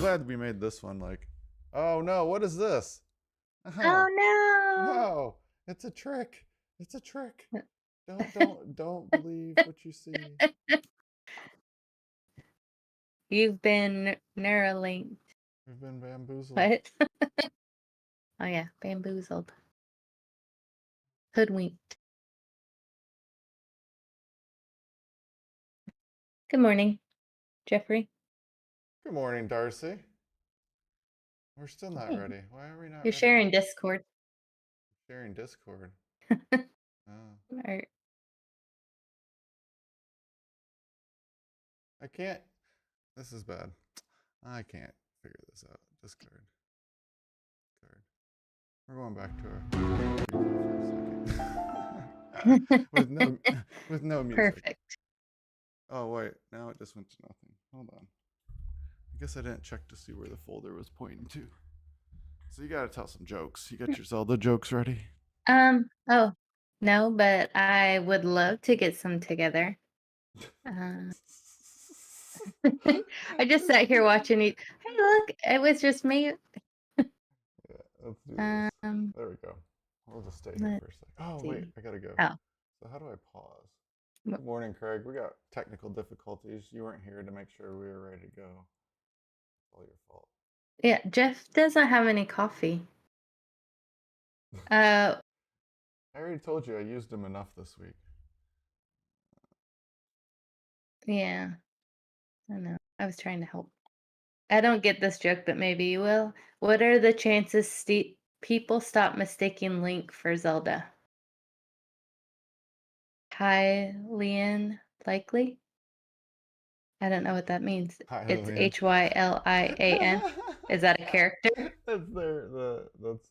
glad we made this one like, oh no, what is this? Oh Oh, no! no, it's a trick. It's a trick. Don't believe what you see. You've been Neuralinked. We've been bamboozled. What? Oh yeah, bamboozled. Hoodwinked. Good morning, Jeffrey. Good morning, Darcy. We're still not Hey, ready. Why are we not you're ready? sharing Discord. Sharing Discord. Oh, Or, I can't. This is bad. I can't figure this out. Discard. Card. We're going back to our for a second. with no with no music. Perfect. Oh wait, now it just went to nothing. Hold on. I guess I didn't check to see where the folder was pointing to. So you gotta tell some jokes. You got your Zelda jokes ready? Oh, no, but I would love to get some together. Uh, I just sat here watching you. Hey, look, it was just me. Yeah, let's do this. Um, There we go. We'll just stay here let's for a sec. Oh wait, see. I gotta go. Oh, So how do I pause? wh- Good morning, Craig. We got technical difficulties. You weren't here to make sure we were ready to go. All your fault. yeah, Jeff doesn't have any coffee. Uh, I already told you I used them enough this week. yeah, I know. I was trying to help. I don't get this joke, but maybe you will. What are the chances people stop mistaking Link for Zelda? Hylian likely? I don't know what that means. Hi, It's Lillian. Hylian. Is that a character? That's that's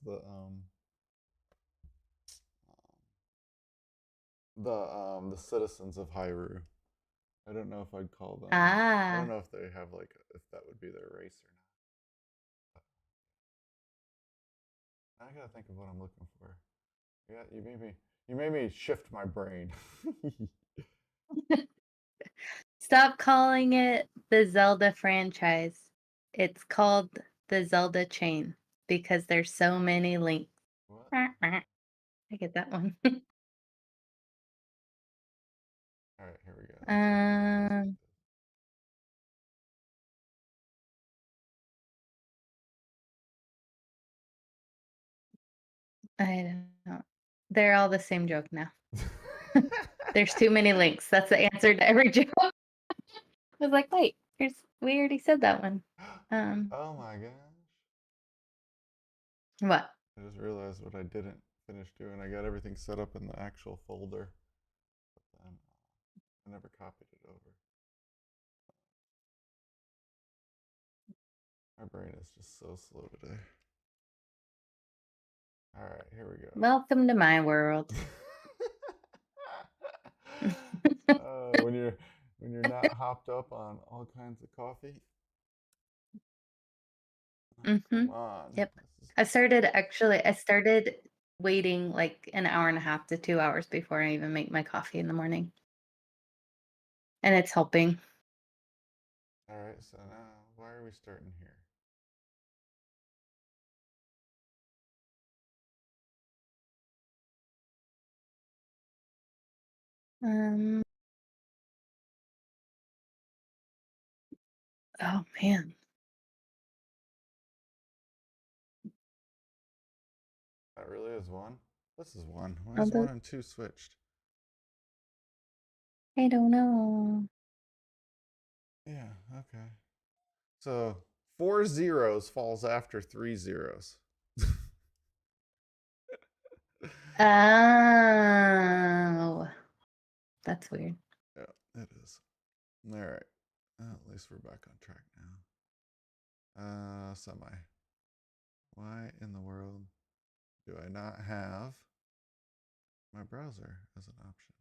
the citizens of Hyrule. I don't know if I'd call them. I don't Ah, know if they have like if that would be their race or not. I gotta think of what I'm looking for. Yeah, you made me shift my brain. stop calling it the Zelda franchise. It's called the Zelda chain because there's so many links. What? I get that one. All right, here we go. Let's see. um, I don't know. They're all the same joke now. There's too many links. That's the answer to every joke. I was like, wait, we already said that one. Um, Oh my gosh. what? I just realized what I didn't finish doing. I got everything set up in the actual folder, but then I never copied it over. My brain is just so slow today. All right, here we go. Welcome to my world. When you're not hopped up on all kinds of coffee. Oh, Mm-hmm. come on. Yep. This is I started waiting like an hour and a half to 2 hours before I even make my coffee in the morning. And it's helping. all right. So now, why are we starting here? Um, oh man. That really is one. This is one. Why is Although one and two switched? I don't know. Yeah. Okay. So 4 zeros falls after 3 zeros. Oh, that's weird. Yeah, it is. All right. Well, at least we're back on track now. Semi. Why in the world do I not have my browser as an option?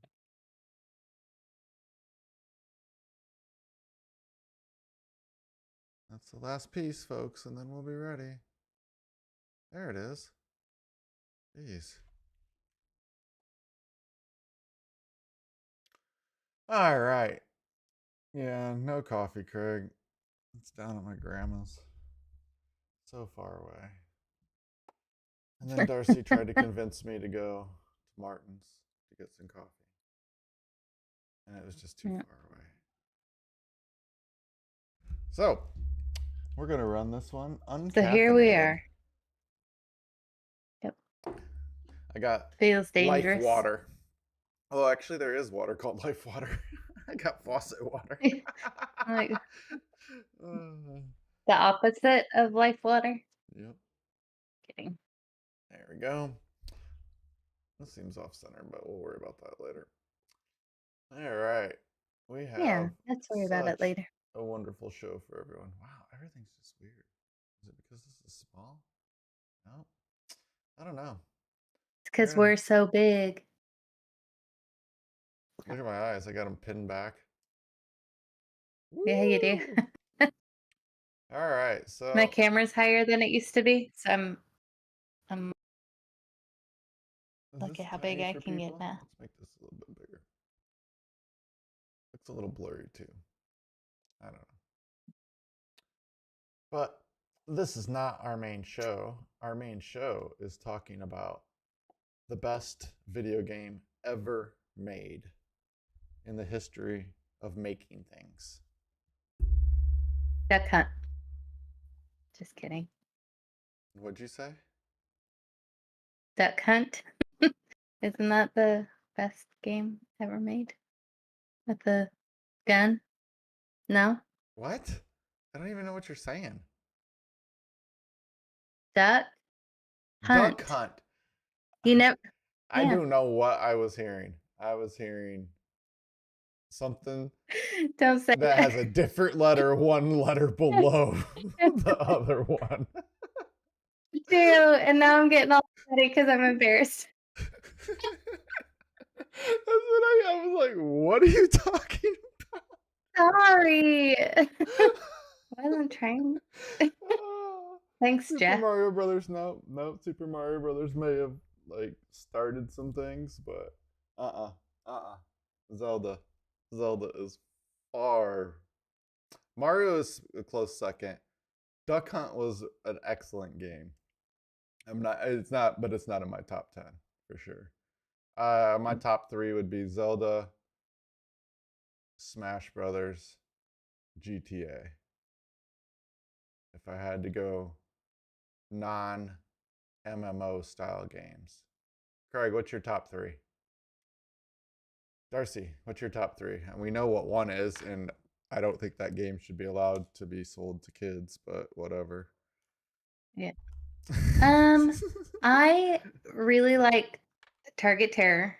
That's the last piece, folks, and then we'll be ready. There it is. Jeez. All right. Yeah, no coffee, Craig. It's down at my grandma's. so far away. And then Darcy tried to convince me to go to Martin's to get some coffee. And it was just too Yeah. far away. So, we're going to run this one uncaffeinated. So here we are. Yep. I got Feels dangerous. Life water. Oh, actually, there is water called Life water. I got faucet water. Like the opposite of life water. Yep. Kidding. There we go. This seems off center, but we'll worry about that later. All right. We have Yeah, let's worry about it later. a wonderful show for everyone. Wow, everything's just weird. Is it because this is small? No. I don't know. It's because we're so big. Look at my eyes. I got them pinned back. Yeah, you do. All right. So My camera's higher than it used to be, so I'm look at how big I can get now. Let's make this a little bit bigger. Looks a little blurry too. I don't know. But this is not our main show. Our main show is talking about the best video game ever made in the history of making things. Duck Hunt. Just kidding. What'd you say? Duck Hunt. Isn't that the best game ever made? With the gun? No? What? I don't even know what you're saying. Duck Hunt. Duck Hunt. You never. I don't know what I was hearing. I was hearing something Don't say that has a different letter, one letter below the other one. Do, and now I'm getting all excited because I'm embarrassed. That's what I was like, what are you talking about? Sorry. I wasn't trying. Thanks, Super Jeff. Mario Brothers. No, Super Mario Brothers may have like started some things, but Zelda is far. Mario is a close second. Duck Hunt was an excellent game. It's not in my top 10 for sure. My top 3 would be Zelda, Smash Brothers, GTA. If I had to go non-MMO style games. Craig, what's your top 3? Darcy, what's your top 3? And we know what one is, and I don't think that game should be allowed to be sold to kids, but whatever. Yeah. I really like Target Terror.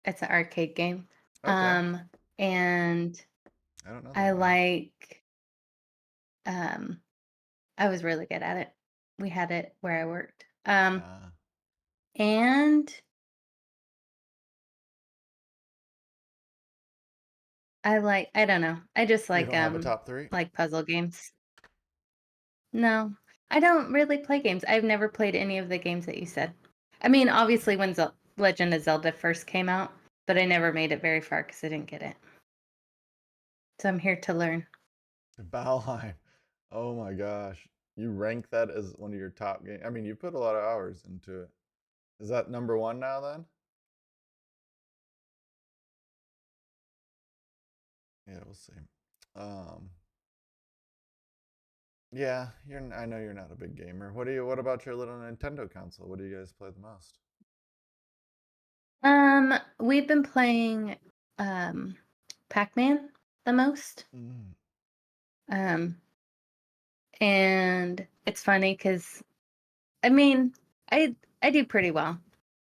It's an arcade game. Okay. And I don't know. I like I was really good at it. We had it where I worked. And I don't know. I just you like don't have a top 3? like puzzle games. No. I don't really play games. I've never played any of the games that you said. I mean, obviously when Legend of Zelda first came out, but I never made it very far because I didn't get it. So I'm here to learn. Valheim. Oh my gosh. You rank that as one of your top games. I mean, you put a lot of hours into it. Is that number 1 now then? Yeah, we'll see. Yeah, I know you're not a big gamer. What about your little Nintendo console? What do you guys play the most? We've been playing Pac-Man the most. And it's funny because I mean, I do pretty well.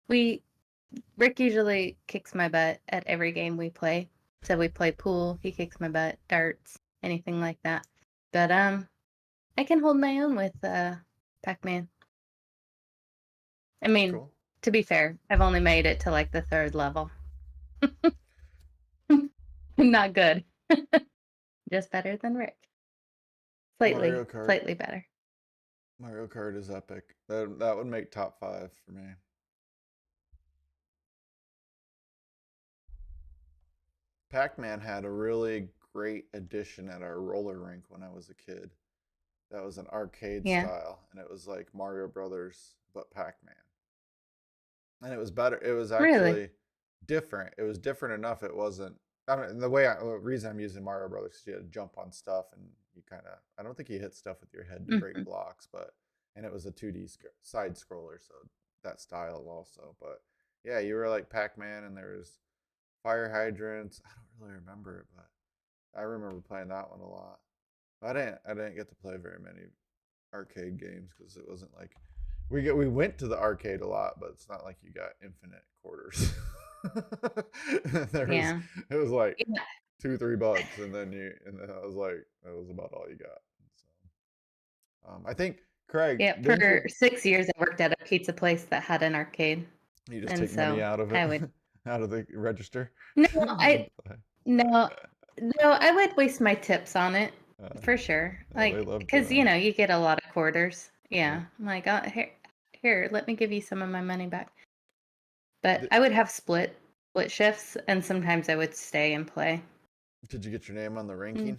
Rick usually kicks my butt at every game we play. So we play pool, he kicks my butt, darts, anything like that. But I can hold my own with Pac-Man. I mean, Cool. To be fair, I've only made it to like the 3rd level. Not good. Just better than Rick. Slightly better. Mario Kart is epic. That would make top 5 for me. Pac-Man had a really great addition at our roller rink when I was a kid. that was an arcade Yeah. style, and it was like Mario Brothers but Pac-Man. And it was better. It was Really? actually different. It was different enough. It wasn't. I mean, the reason I'm using Mario Brothers is you had to jump on stuff and you kind of. I don't think you hit stuff with your head to break Hmm. blocks, but and it was a 2D side scroller, so that style also. But yeah, you were like Pac-Man, and there was fire hydrants. I don't really remember it, but I remember playing that one a lot. But I didn't get to play very many arcade games because it wasn't like we went to the arcade a lot, but it's not like you got infinite quarters. there was Yeah. it was like Yeah. $2-3, and then I was like that was about all you got. So I think Craig, Yeah. didn't For you 6 years, I worked at a pizza place that had an arcade, you just and take money so out of it I would. out of the register? No, And I no, no, I would waste my tips on it uh, for sure. oh, they Like, love to because know. you get a lot of quarters. Yep. Yeah, I'm like, here, let me give you some of my money back. But Did, I would have split shifts, and sometimes I would stay and play. did you get your name on the Mm. ranking?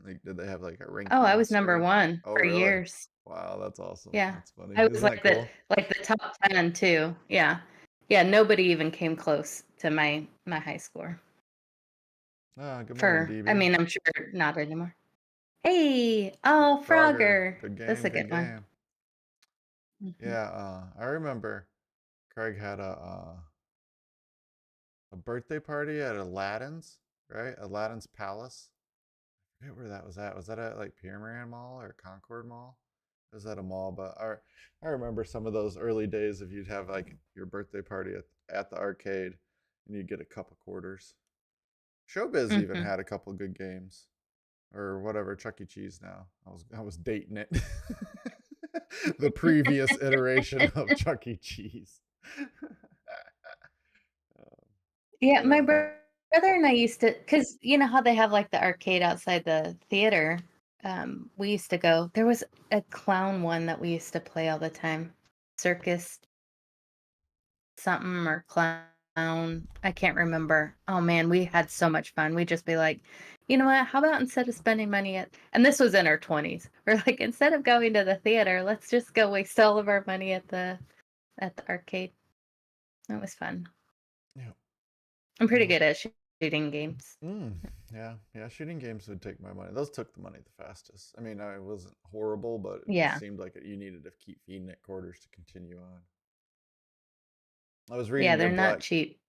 Like, did they have like a Oh, I ranking was number screen? one Oh, for really? years. Wow, that's awesome. Yeah, That's funny. I was Isn't that cool? like the top 10 too. Yeah, yeah. Nobody even came close to my high score. Ah, good morning, For I DB. mean, I'm sure not anymore. Hey, oh, Frogger, Frogger. good That's game, a good good one. game. Mhm. Yeah, I remember Craig had a birthday party at Aladdin's, right? Aladdin's Palace. I forget where that was at. Was that at like Pyramid Mall or Concord Mall? It was at a mall, but I remember some of those early days of you'd have like your birthday party at the arcade and you'd get a couple quarters. Showbiz even Mhm. had a couple good games. Or whatever, Chuck E. Cheese now. I was dating it. The previous iteration of Chuck E. Cheese. Yeah, my Yeah. brother and I used to, because you know how they have like the arcade outside the theater. We used to go. There was a clown one that we used to play all the time. Circus something or clown. I can't remember. Oh man, we had so much fun. We'd just be like, you know what? How about instead of spending money and this was in our 20s. We're like, instead of going to the theater, let's just go waste all of our money at the arcade. That was fun. Yeah. I'm pretty Well, good at shooting games. mm, yeah. Yeah. Shooting games would take my money. Those took the money the fastest. I mean, I wasn't horrible, but it just Yeah. seemed like you needed to keep feeding it quarters to continue on. I was Yeah, reading your they're not black cheap.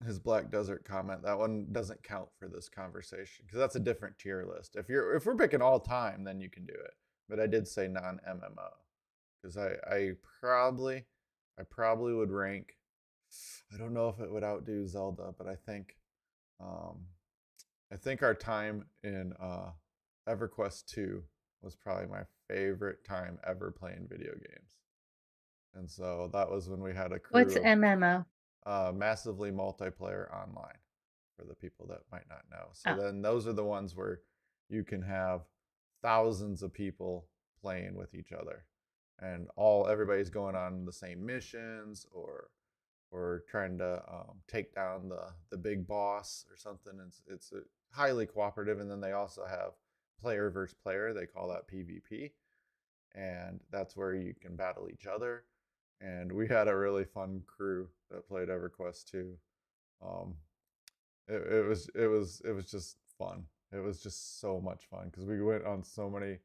his Black Desert comment. That one doesn't count for this conversation because that's a different tier list. If we're picking all time, then you can do it. But I did say non MMO because I probably would rank. I don't know if it would outdo Zelda, but um, I think our time in EverQuest 2 was probably my favorite time ever playing video games. And so that was when we had a What's crew of MMO? massively multiplayer online for the people that might not know. So Oh. then those are the ones where you can have thousands of people playing with each other and everybody's going on the same missions or trying to take down the big boss or something. It's highly cooperative, and then they also have player versus player. They call that PvP, and that's where you can battle each other. And we had a really fun crew that played EverQuest 2. Um, it was just fun. It was just so much fun because we went on so many.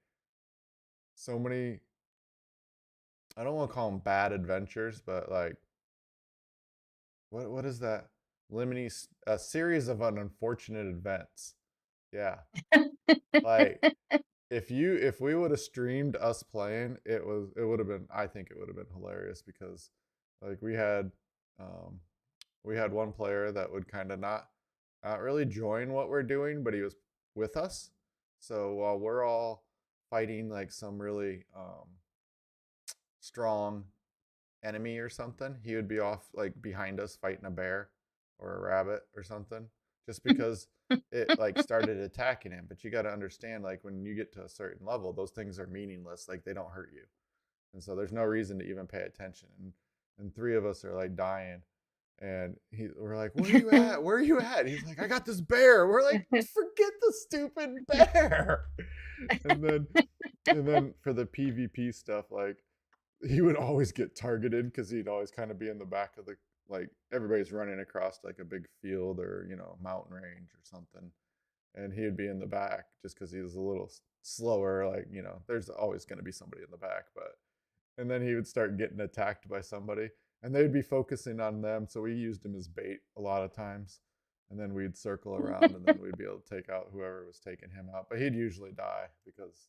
I don't want to call them bad adventures, but like what is that? Lemony a series of unfortunate events. Yeah, like if we would have streamed us playing, it would have been I think it would have been hilarious because like um we had one player that would kind of not really join what we're doing, but he was with us. So while we're all fighting like some really strong enemy or something, he would be off like behind us fighting a bear or a rabbit or something just because it like started attacking him. But you got to understand, like when you get to a certain level, those things are meaningless, like they don't hurt you, and so there's no reason to even pay attention. And three of us are like dying, and we're like, where are you at, where are you at? He's like, I got this bear. We're like, forget the stupid bear. And then And then for the PvP stuff, like he would always get targeted because he'd always kind of be in the back of the, like everybody's running across like a big field or mountain range or something, and he'd be in the back just because he was a little slower. Like there's always going to be somebody in the back, but and then he would start getting attacked by somebody, and they'd be focusing on them. So we used him as bait a lot of times, and then we'd circle around, and then we'd be able to take out whoever was taking him out. But he'd usually die because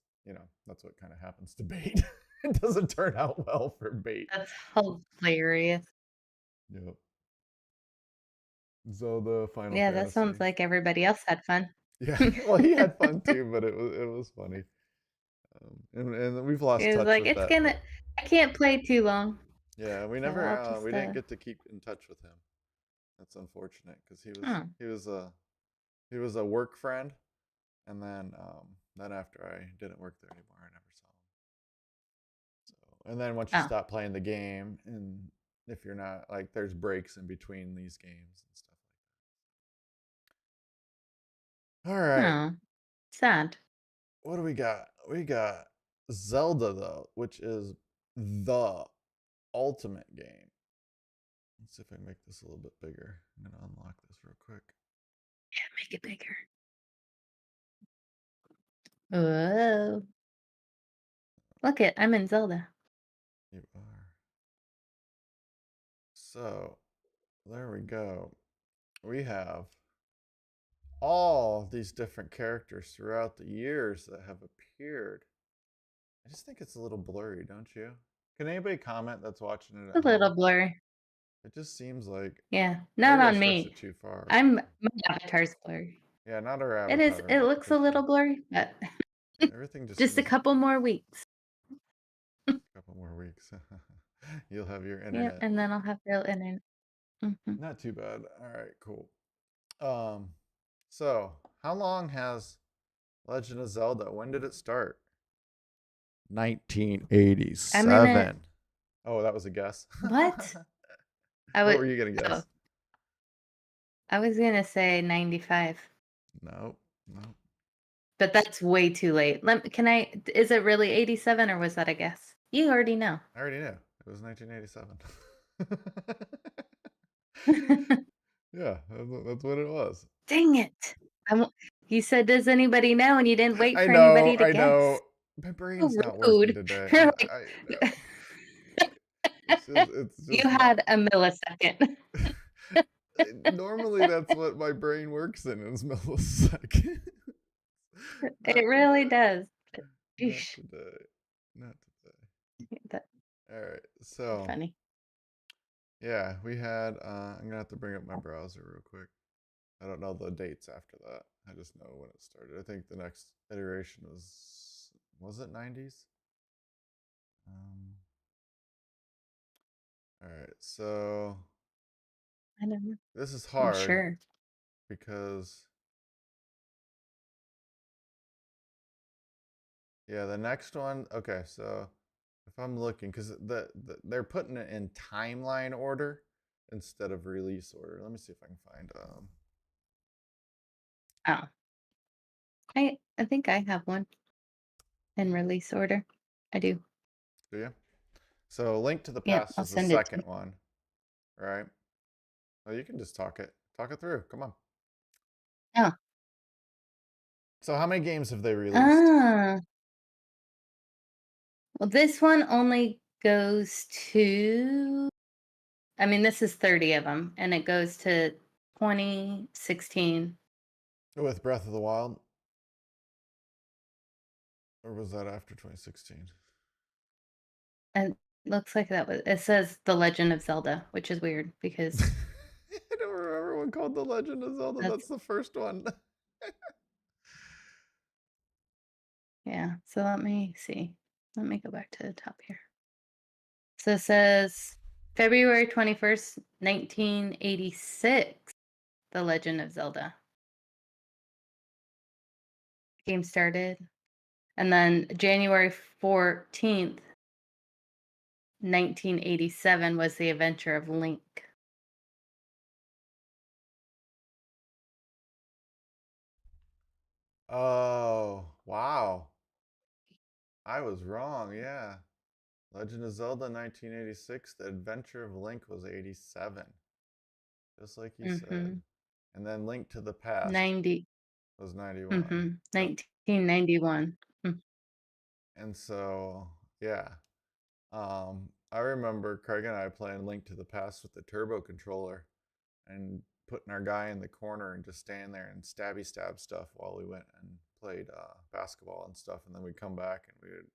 that's what kind of happens to bait. It doesn't turn out well for bait. That's hilarious. Yep. Zelda, Final Yeah, that sounds Fantasy. like everybody else had fun. Yeah, well, he had fun too, but it was funny. And we've lost It was touch like, with that. I can't play too long, Yeah, we so never I'll just, we didn't get to keep in touch with him. That's unfortunate because he was oh, he was a he was a work friend, and then after I didn't work there anymore, I never saw him. So and then once you oh, stop playing the game, and if you're not like, there's breaks in between these games and stuff like that. All right, oh, sad. what do we got? We got Zelda though, which is the ultimate game. Let's see if I can make this a little bit bigger. I'm gonna unlock this real quick. Yeah, make it bigger. Whoa. Look it, I'm in Zelda. You are. So there we go. We have all these different characters throughout the years that have appeared. I just think it's a little blurry, don't you? Can anybody comment that's watching it A at home? little blurry. It just seems like Yeah, not maybe I on stretched me. it too far. My avatar's blurry. Yeah, not our It avatar looks for a sure. little blurry, but Everything just just a seems couple more weeks. a couple more weeks. You'll have your Yeah, internet. and then I'll have real internet. Mhm. Not too bad. All right, cool. Um, so how long has Legend of Zelda? When did it start? I'm gonna 1987. Oh, that was a guess. what? I What would were you gonna oh, guess? I was gonna say 95, Nope. Nope. but that's way too late. Can I? Is it really 87 or was that a guess? You already know. I already knew. It was 1987. Yeah, that's what it was. Dang it! I w- you said, "Does anybody know?" and you didn't wait I for know. anybody to I guess. know. My So brain's not working rude. today. You're like, I know. It's just you not. had a millisecond. Normally, that's what my brain works in is milliseconds. It Not really today. does. Not Sheesh. today. Not today. That's All right. So funny. yeah, we had. I'm gonna have to bring up my browser real quick. I don't know the dates after that. I just know when it started. I think the next iteration was it 90s? Um, all right. So I don't know. this is I'm hard sure. because yeah, the next one. Okay, so if I'm looking, because they're putting it in timeline order instead of release order. Let me see if I can find. Oh, I think I have one in release order. I do. Do you? So Link to the Yep, Past I'll is the send it to second you. one, right? Oh, you can just talk it through. Come on. Oh, So how many games have they released? ah. Well, this one only goes to. I mean, this is 30 of them, and it goes to 2016. With Breath of the Wild? Or was that after 2016? And it looks like that was. It says The Legend of Zelda, which is weird because I don't remember one called The Legend of Zelda. that's That's the first one. yeah. So let me see. Let me go back to the top here. So it says February 21st, 1986. The Legend of Zelda game started, and then January 14th, 1987 was the adventure of Link. Oh, wow. I was wrong. Yeah. Legend of Zelda 1986. The Adventure of Link was 87. Just like you said. Mm-hmm. And then Link to the Past 90. was 91. Mm-hmm. Yep. 1991. And so, yeah. I remember Craig and I playing Link to the Past with the turbo controller and putting our guy in the corner and just staying there and stabby stab stuff while we went and played basketball and stuff. And then we'd come back and we'd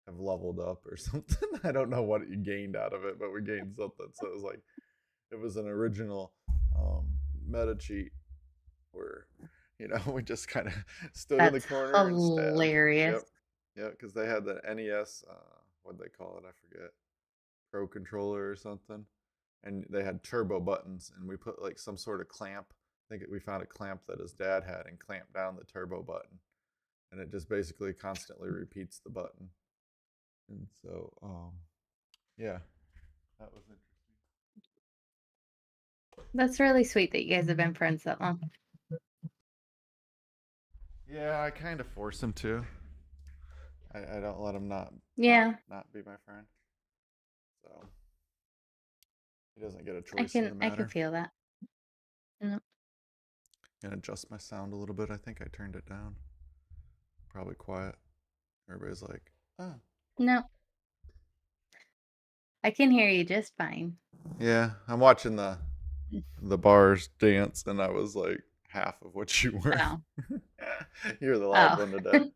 have leveled up or something. I don't know what you gained out of it, but we gained something. So it was like, it was an original meta cheat where, we just kind of stood in the That's corner and stabbed. hilarious. Yep. Yep. Because they had the NES, what'd they call it? I forget. Pro controller or something. And they had turbo buttons, and we put like some sort of clamp. I think we found a clamp that his dad had and clamped down the turbo button. And it just basically constantly repeats the button. And so, yeah, that was interesting. That's really sweet that you guys have been friends that long. Yeah, I kind of force him to. I don't let him Yeah, not be my friend. So he doesn't get a I choice in can the I can matter. feel that. No, Gonna adjust my sound a little bit. I think I turned it down. Probably quiet. Everybody's like, oh. no, I can hear you just fine. Yeah, I'm watching the bars dance, and I was like half of what you were. Oh, You're the loud oh, one today.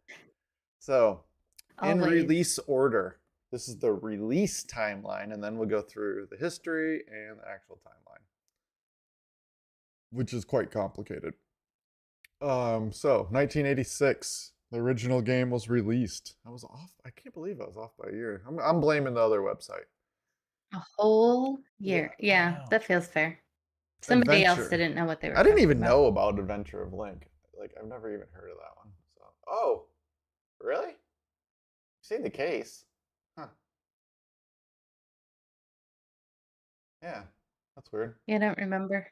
So, in always. release order, this is the release timeline, and then we'll go through the history and the actual timeline, which is quite complicated. So 1986, the original game was released. I was off. I can't believe I was off by a year. I'm blaming the other website. A whole Yeah, year. I Yeah, know. that feels fair. Somebody else Adventure. didn't know what they were I didn't talking even about. know about Adventure of Link. Like I've never even heard of that one. So, oh, really? You've seen the case? Huh? Yeah, that's weird. You don't remember?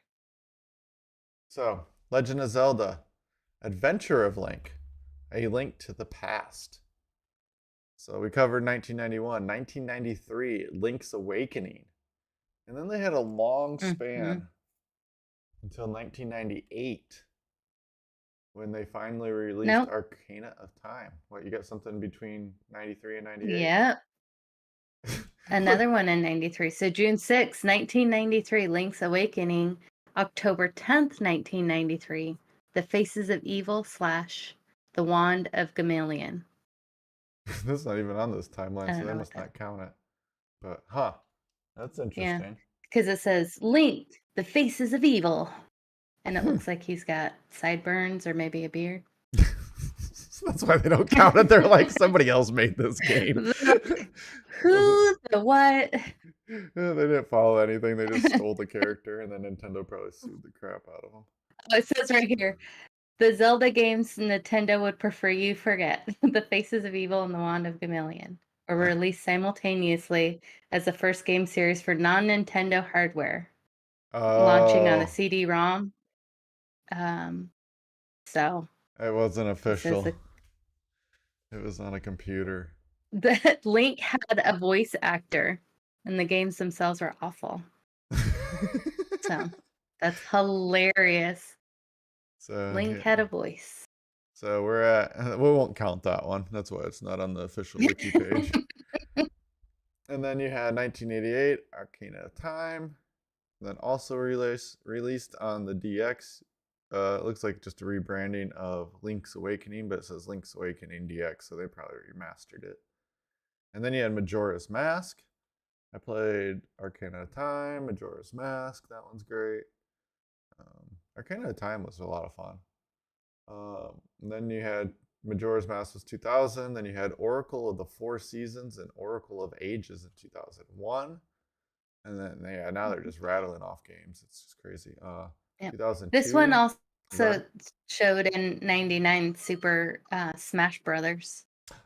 So, Legend of Zelda: Adventure of Link, A Link to the Past. So we covered 1991, 1993, Link's Awakening, and then they had a long Mm-hmm. span until 1998 when they finally released Nope. Arcana of Time. What, you got something between 93 and 98? Yep. Another one in 93. So June 6, 1993, Link's Awakening. October 10th, 1993, The Faces of Evil / The Wand of Gamalion. This is not even on this I timeline, so don't they know what must that. not count it. But, huh, that's Yeah, interesting. because it says Link, The Faces of Evil. And it looks like he's got sideburns or maybe a beard. That's why they don't count it. They're like, somebody else made this game. Who the what? They didn't follow anything. They just stole the character, and then Nintendo probably sued the crap out of them. Oh, it says right here, the Zelda games Nintendo would prefer you forget. The Faces of Evil and the Wand of Gamalion were released simultaneously as the first game series for non-Nintendo hardware, launching on a Oh, CD-ROM. So it wasn't it says official. It was on a computer. that Link had a voice actor, and the games themselves were awful. So that's hilarious. So Link yeah. had a voice. So we're at. We won't count that one. That's why it's not on the official wiki page. And then you had 1988, Arcana of Time. Then also released on the DX. It looks like just a rebranding of Link's Awakening, but it says Link's Awakening DX, so they probably remastered it. And then you had Majora's Mask. I played Arcana of Time, Majora's Mask. That one's great. Arcana of Time was a lot of fun. And then you had Majora's Mask was 2000. Then you had Oracle of the Four Seasons and Oracle of Ages in 2001. And then now they're just rattling off games. It's just crazy. Yeah. 2002. This one also But, showed in 99 Super Smash Brothers.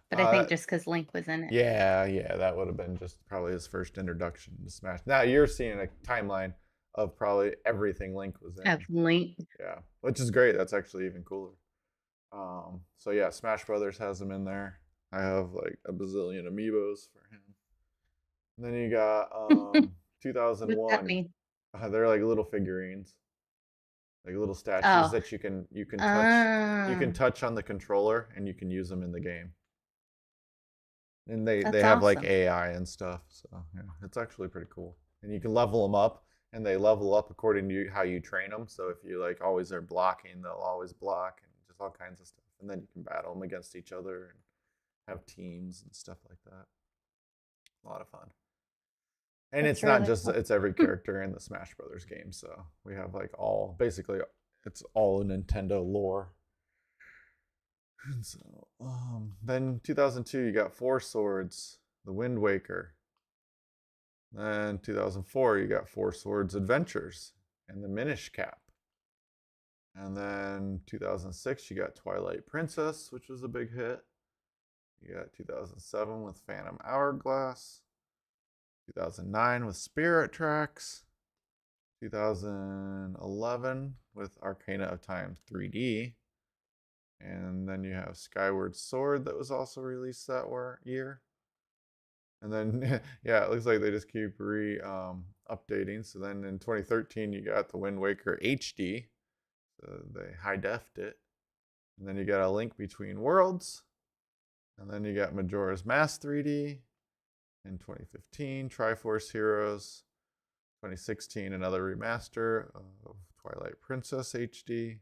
But I think just because Link was in it. yeah, that would have been just probably his first introduction to Smash. Now you're seeing a timeline of probably everything Link was in. Of Link. Yeah, which is great. That's actually even cooler. So yeah, Smash Brothers has him in there. I have like a bazillion amiibos for him. And then you got What's that 2001. mean? They're like little figurines, like little statues Oh, that you can touch. You can ah, touch on the controller and you can use them in the game. And they that's have like awesome. AI and stuff, so yeah, it's actually pretty cool. And you can level them up, and they level up according to how you train them. So if you like always are blocking, they'll always block, and just all kinds of stuff. And then you can battle them against each other and have teams and stuff like that. A lot of fun. And That's it's not really just cool. it's every character in the Smash Brothers game. So we have like all basically it's all Nintendo lore. And so then 2002 you got Four Swords, The Wind Waker. Then 2004 you got Four Swords Adventures and the Minish Cap. And then 2006 you got Twilight Princess, which was a big hit. You got 2007 with Phantom Hourglass, 2009 with Spirit Tracks, 2011 with Arcana of Time 3D, and then you have Skyward Sword that was also released that year. And then yeah, it looks like they just keep updating. So then in 2013 you got the Wind Waker HD, so they high defed it. And then you got A Link Between Worlds, and then you got Majora's Mask 3D in 2015, Triforce Heroes, 2016 another remaster of Twilight Princess HD,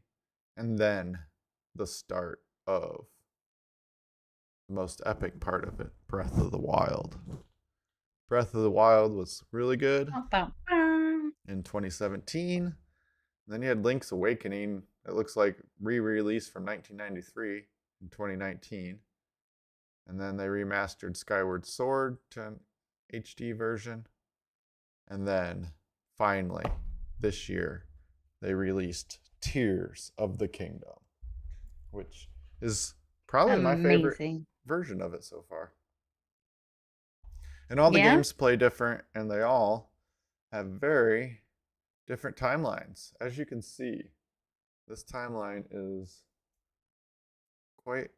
and then the start of the most epic part of it, Breath of the Wild. Breath of the Wild was really good in 2017. And then you had Link's Awakening. It looks like re-release from 1993 in 2019. And then they remastered Skyward Sword to an HD version. And then finally, this year, they released Tears of the Kingdom, which is probably my favorite Amazing. version of it so far. And all the Yeah, games play different, and they all have very different timelines. As you can see, this timeline is quite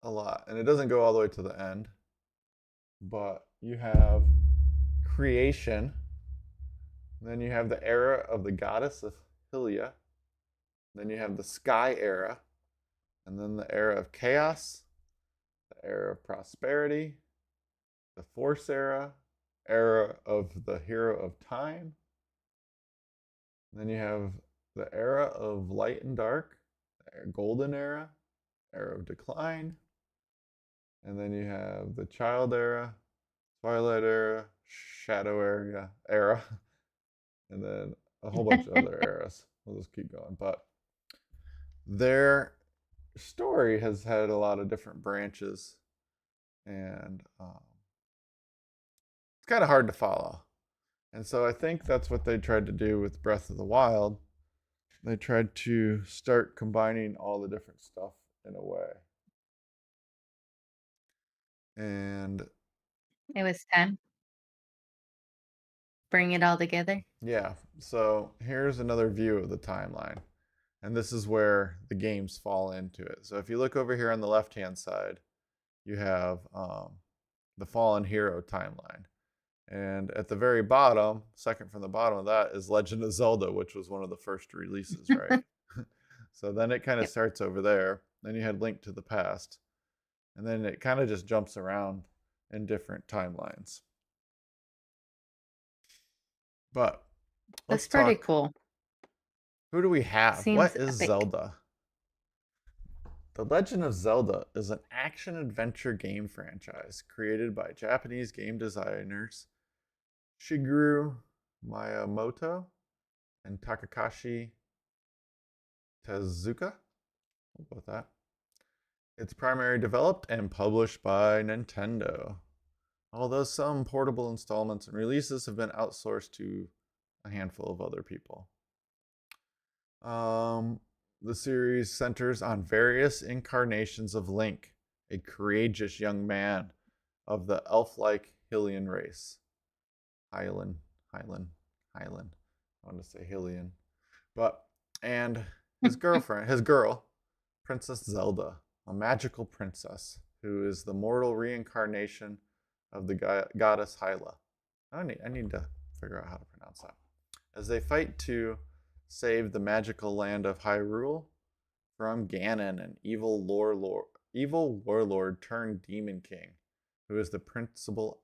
a lot. And it doesn't go all the way to the end, but you have creation, then you have the era of the goddess of Hylia, then you have the sky era, and then the era of chaos, the era of prosperity, the force era of the hero of time. And then you have the era of light and dark, the golden era of decline. And then you have the child era, twilight era, shadow era, and then a whole bunch of other eras. We'll just keep going. But their story has had a lot of different branches, and it's kind of hard to follow. And so I think that's what they tried to do with Breath of the Wild. They tried to start combining all the different stuff in a way. And it was time. Bring it all together. yeah, so here's another view of the timeline. And this is where the games fall into it. So if you look over here on the left-hand side, you have the Fallen Hero timeline. And at the very bottom, second from the bottom of that, is Legend of Zelda, which was one of the first releases, right? So then it kind of Yep. starts over there. Then you had Link to the Past. And then it kind of just jumps around in different timelines. But That's let's pretty talk. cool. Who do we have? Seems What is epic. Zelda? The Legend of Zelda is an action adventure game franchise created by Japanese game designers Shigeru Miyamoto and Takashi Tezuka. We'll go with that. It's primarily developed and published by Nintendo, although some portable installments and releases have been outsourced to a handful of other people. The series centers on various incarnations of Link, a courageous young man of the elf-like Hylian race. Hylian. I want to say Hylian. And his girl, Princess Zelda, a magical princess who is the mortal reincarnation of the goddess Hyla. I need to figure out how to pronounce that. As they fight to save the magical land of Hyrule from Ganon, an evil warlord turned demon king, who is the principal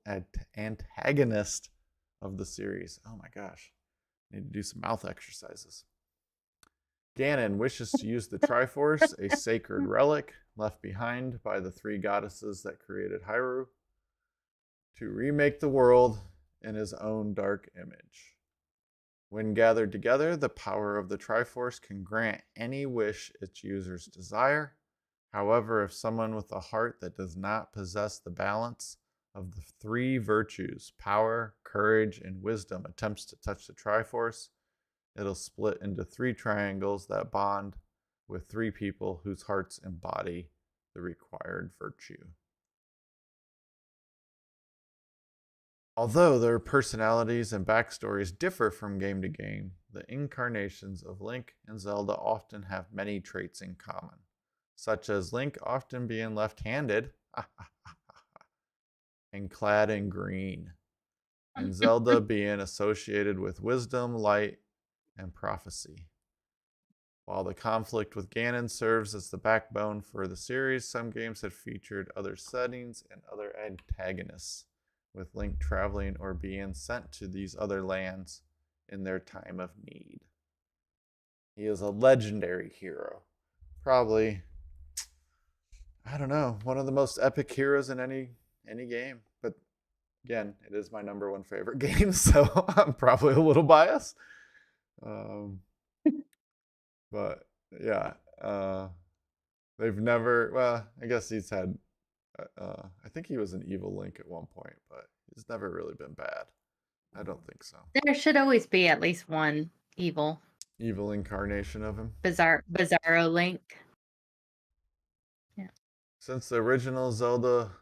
antagonist of the series. Oh my gosh. Need to do some mouth exercises. Ganon wishes to use the Triforce, a sacred relic left behind by the three goddesses that created Hyrule, to remake the world in his own dark image. When gathered together, the power of the Triforce can grant any wish its users desire. However, if someone with a heart that does not possess the balance of the three virtues, power, courage, and wisdom, attempts to touch the Triforce, it'll split into three triangles that bond with three people whose hearts embody the required virtue. Although their personalities and backstories differ from game to game, the incarnations of Link and Zelda often have many traits in common, such as Link often being left-handed and clad in green, and Zelda being associated with wisdom, light, and prophecy. While the conflict with Ganon serves as the backbone for the series, some games have featured other settings and other antagonists, with Link traveling or being sent to these other lands in their time of need. He is a legendary hero. Probably, I don't know, one of the most epic heroes in any game. But again, it is my number one favorite game, so I'm probably a little biased. But yeah, they've never, well, I guess he's had, I think he was an evil Link at one point, but he's never really been bad. I don't think so. There should always be at least one evil incarnation of him. Bizarro Link. Yeah. Since the original Zelda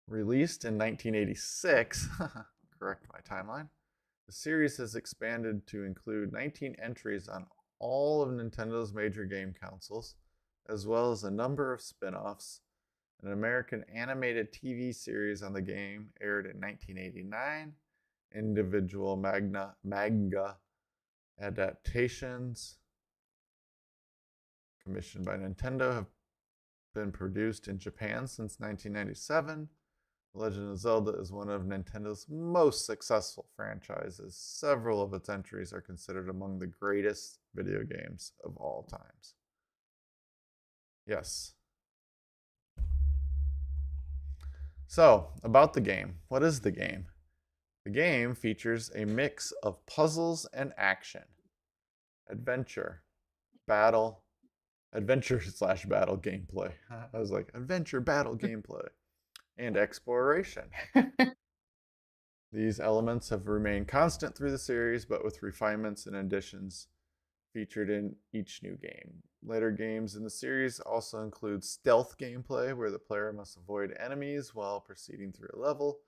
released in 1986, correct my timeline, the series has expanded to include 19 entries on all of Nintendo's major game consoles, as well as a number of spin-offs. An American animated TV series on the game aired in 1989. Individual manga adaptations commissioned by Nintendo have been produced in Japan since 1997. The Legend of Zelda is one of Nintendo's most successful franchises. Several of its entries are considered among the greatest video games of all times. Yes. So, about the game. What is the game? The game features a mix of puzzles and action, adventure slash battle gameplay. I was like, adventure battle gameplay and exploration. These elements have remained constant through the series, but with refinements and additions featured in each new game. Later games in the series also include stealth gameplay, where the player must avoid enemies while proceeding through a level,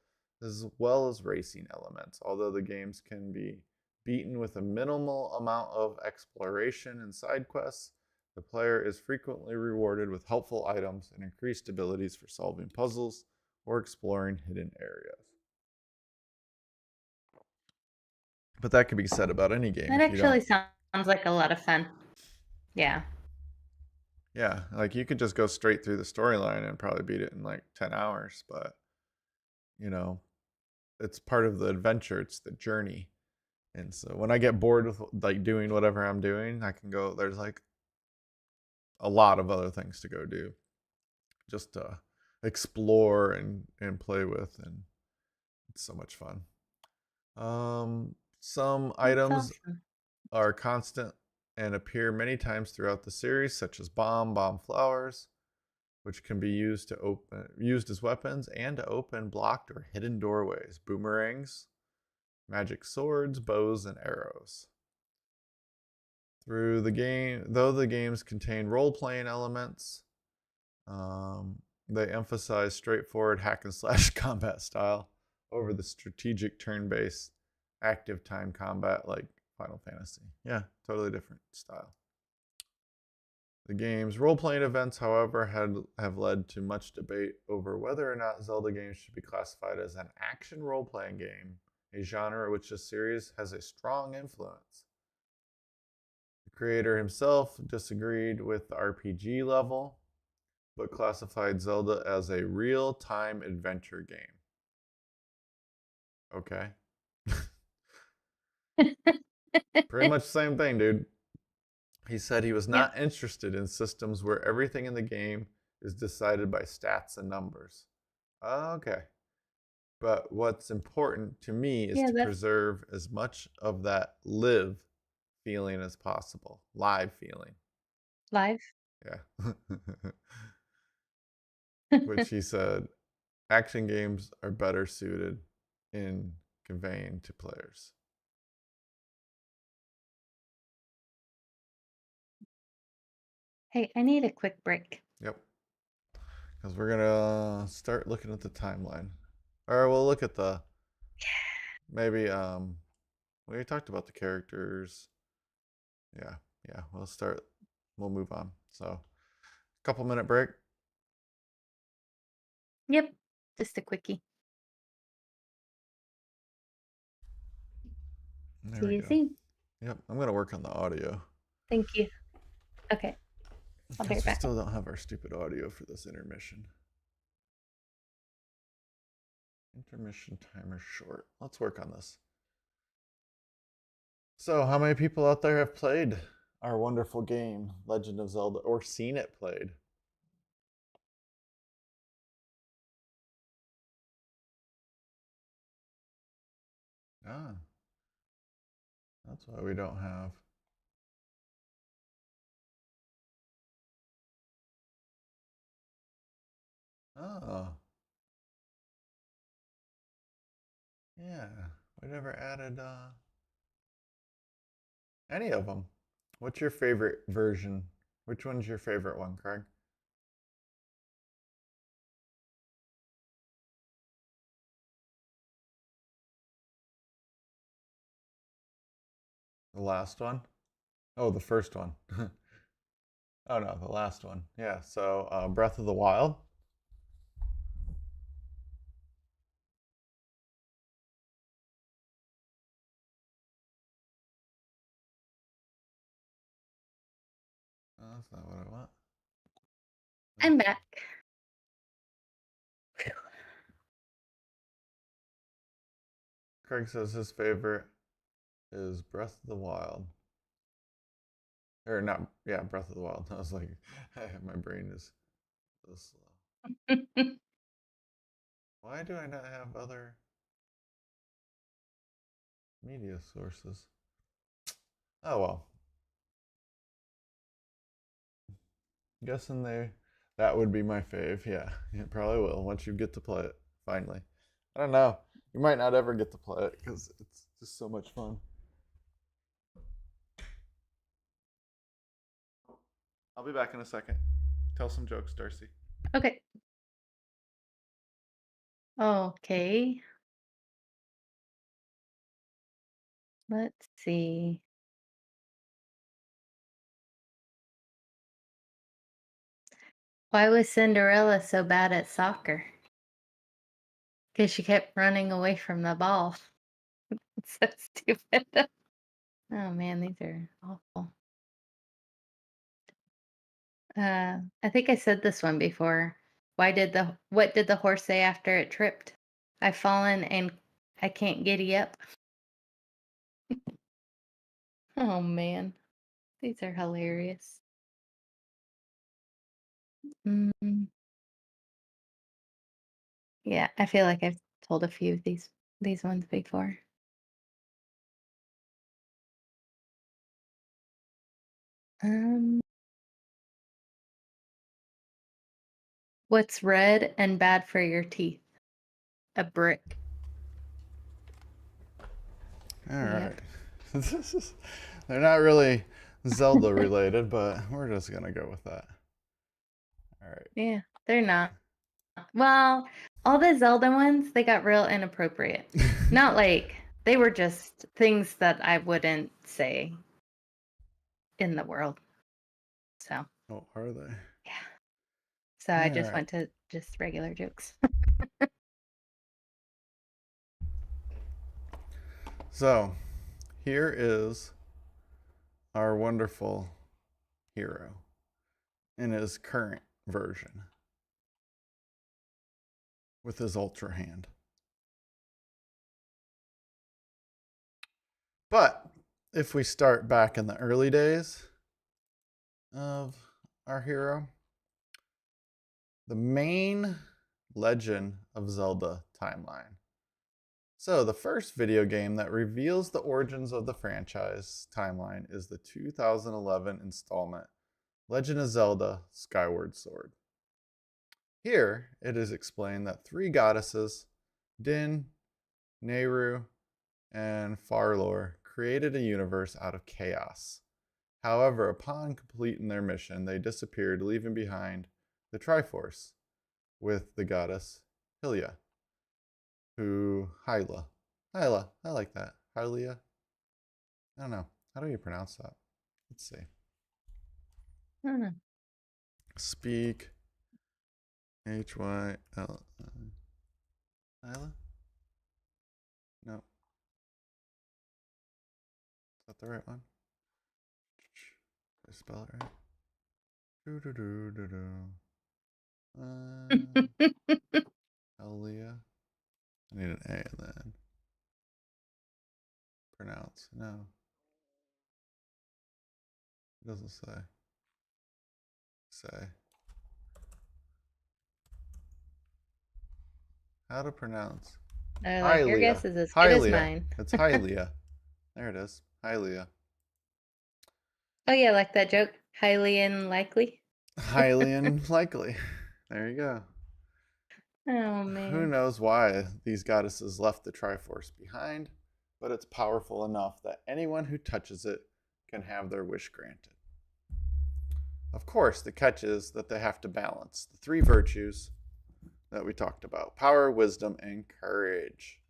as well as racing elements. Although the games can be beaten with a minimal amount of exploration and side quests, the player is frequently rewarded with helpful items and increased abilities for solving puzzles or exploring hidden areas. But that could be said about any game. That actually sounds like a lot of fun. Yeah. Yeah, like you could just go straight through the storyline and probably beat it in like 10 hours, but you know, it's part of the adventure, it's the journey. And so when I get bored with like doing whatever I'm doing, I can go, there's like a lot of other things to go do. Just to explore and play with, and it's so much fun. Some items are constant and appear many times throughout the series, such as bomb flowers, which can be used as weapons and to open blocked or hidden doorways, boomerangs, magic swords, bows, and arrows. Through the game, though the games contain role-playing elements, they emphasize straightforward hack and slash combat style over the strategic turn-based active time combat like Final Fantasy. Yeah, totally different style. The game's role-playing events, however, have led to much debate over whether or not Zelda games should be classified as an action role-playing game, a genre which the series has a strong influence. The creator himself disagreed with the RPG level, but classified Zelda as a real-time adventure game. Okay. Pretty much the same thing, dude. He said he was Yep. not interested in systems where everything in the game is decided by stats and numbers. Okay. But what's important to me is Yeah, to that's preserve as much of that live feeling as possible, live feeling. live. Yeah. Which he said action games are better suited in conveying to players. Hey, I need a quick break. Yep. Because we're gonna start looking at the timeline. Or we'll look at the maybe we talked about the characters. Yeah, yeah. We'll move on. So couple minute break. Yep, just a quickie. There See we you go. soon. Yep, I'm gonna work on the audio. Thank you. Okay, I'll be Because right we back. still don't have our stupid audio for this intermission. Intermission timer short. Let's work on this. So, how many people out there have played our wonderful game, Legend of Zelda, or seen it played? Ah, that's why we don't have. Oh, yeah. We never added any of them. What's your favorite version? Which one's your favorite one, Craig? The last one? Oh, the first one. Oh no, the last one. Yeah, so Breath of the Wild. Oh, that's not what I want. I'm back. Craig says his favorite is Breath of the Wild. Or not, yeah, Breath of the Wild. I was like, my brain is so slow. Why do I not have other media sources? Oh well. Guessing that would be my fave. Yeah, it probably will once you get to play it finally. I don't know. You might not ever get to play it because it's just so much fun. I'll be back in a second. Tell some jokes, Darcy. Okay. Okay. Let's see. Why was Cinderella so bad at soccer? Because she kept running away from the ball. It's so stupid. Oh man, these are awful. I think I said this one before. What did the horse say after it tripped? I've fallen and I can't giddy up. Oh man, these are hilarious. Mm, yeah, I feel like I've told a few of these ones before. Um, what's red and bad for your teeth? A brick. All Yep. right. They're not really Zelda related, but we're just gonna go with that. All right. Yeah, they're not. Well, all the Zelda ones, they got real inappropriate. Not like they were just things that I wouldn't say in the world. So, Oh, are they? Yeah. So All I just right. went to just regular jokes. So here is our wonderful hero in his current version with his ultra hand. But if we start back in the early days of our hero, the main Legend of Zelda timeline. So, the first video game that reveals the origins of the franchise timeline is the 2011 installment Legend of Zelda Skyward Sword. Here, it is explained that three goddesses, Din, Nehru, and Farlor, created a universe out of chaos. However, upon completing their mission, they disappeared, leaving behind the Triforce with the goddess Hylia, Hyla. Hyla, I like that. Hylia? I don't know. How do you pronounce that? Let's see. I don't know. Speak Hyl. Hyla? No. Is that the right one? Did I spell it right? Do do do do do. Hylia. I need an A and then pronounce. No, it doesn't say. Say. How to pronounce? Like your Hylia. guess is as good as Hylia. mine. It's Hylia. There it is. Hylia. Oh yeah, like that joke. Highly unlikely. Highly unlikely. There you go. Oh Who man. knows why these goddesses left the Triforce behind, but it's powerful enough that anyone who touches it can have their wish granted. Of course, the catch is that they have to balance the three virtues that we talked about: power, wisdom, and courage.